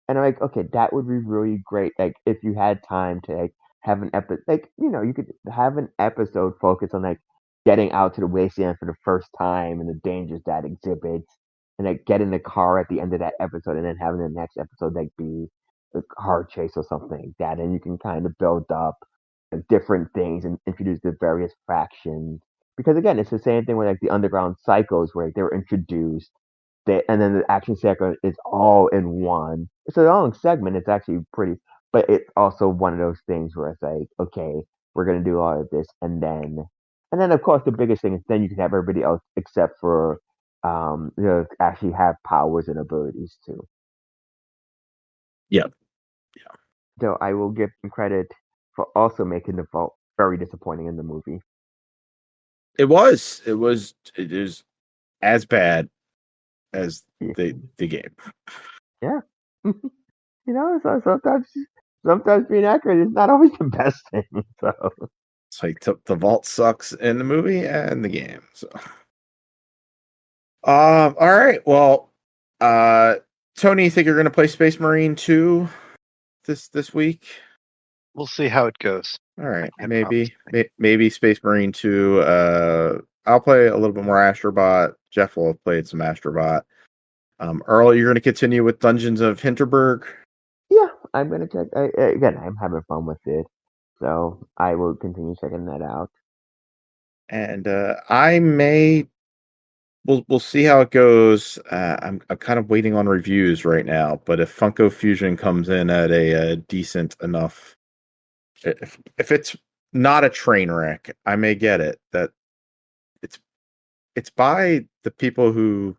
And I'm like, okay, that would be really great. Like, if you had time to like have an episode, like you could have an episode focused on like getting out to the wasteland for the first time and the dangers that exhibits, and like get in the car at the end of that episode, and then having the next episode like be a car chase or something like that, and you can kind of build up different things and introduce the various factions. Because again, it's the same thing with like the underground cycles where they were introduced and then the action segment is all in one. It's a long segment. It's actually pretty, but it's also one of those things where it's like, okay, we're gonna do all of this, and then of course the biggest thing is then you can have everybody else except for actually have powers and abilities too. Yeah. So I will give them credit for also making the vault very disappointing in the movie. It was. It is as bad as the game. Yeah. So sometimes being accurate is not always the best thing. So It's like the vault sucks in the movie and the game. So, all right. Well, Tony, you think you're going to play Space Marine 2 this week? We'll see how it goes. All right, I can't maybe Space Marine 2. I'll play a little bit more Astro Bot. Jeff will have played some Astro Bot. Earl, you're going to continue with Dungeons of Hinterberg. yeah, I'm gonna check. Again, I'm having fun with it, so I will continue checking that out. And I may we'll see how it goes. I'm kind of waiting on reviews right now, but if Funko Fusion comes in at a decent enough, if it's not a train wreck, I may get it. That it's by the people who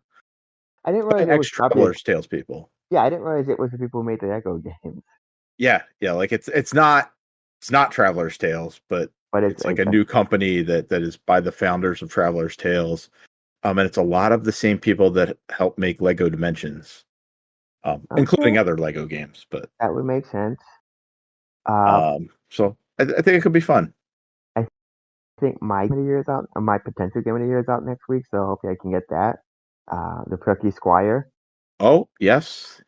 I didn't realize it was ex not the. Traveller's Tales people. Yeah, I didn't realize it was the people who made the Echo games, Yeah, like it's not Traveller's Tales, but but it's like a new company that is by the founders of Traveller's Tales. And it's a lot of the same people that help make Lego Dimensions, including okay, other Lego games. But that would make sense. Uh, so I think it could be fun. I think my game of the year is out. My potential game of the year is out next week, so hopefully I can get that. The Perky Squire. Oh yes,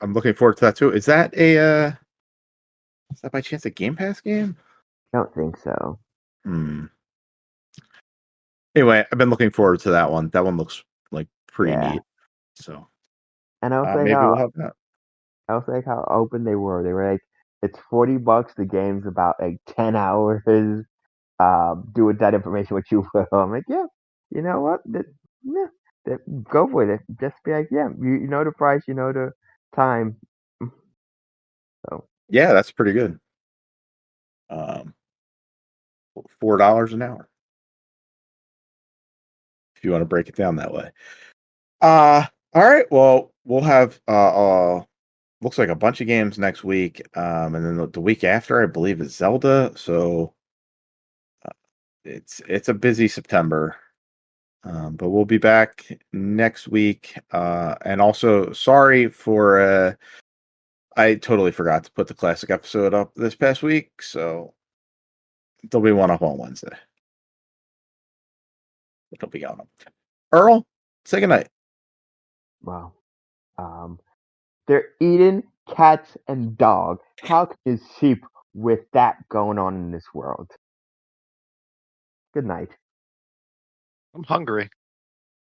I'm looking forward to that too. Is that by chance a Game Pass game? I don't think so. Anyway, I've been looking forward to that one. That one looks like pretty Yeah, neat. So and I also like maybe how we'll have that. open they were. They were like, it's $40. The game's about like 10 hours. Do with that information what you will. I'm like, yeah, you know what? Yeah, go with it. Just be like, yeah, you know the price, you know the time. So Yeah, that's pretty good. $4 an hour if you want to break it down that way. All right. Well, we'll have looks like a bunch of games next week, and then the week after, I believe, is Zelda. So it's a busy September. But we'll be back next week. And also, sorry for I totally forgot to put the classic episode up this past week, so there'll be one up on Wednesday. It'll be on them. Earl, say goodnight. Wow. They're eating cats and dogs. How can you sleep with that going on in this world? Good night. I'm hungry.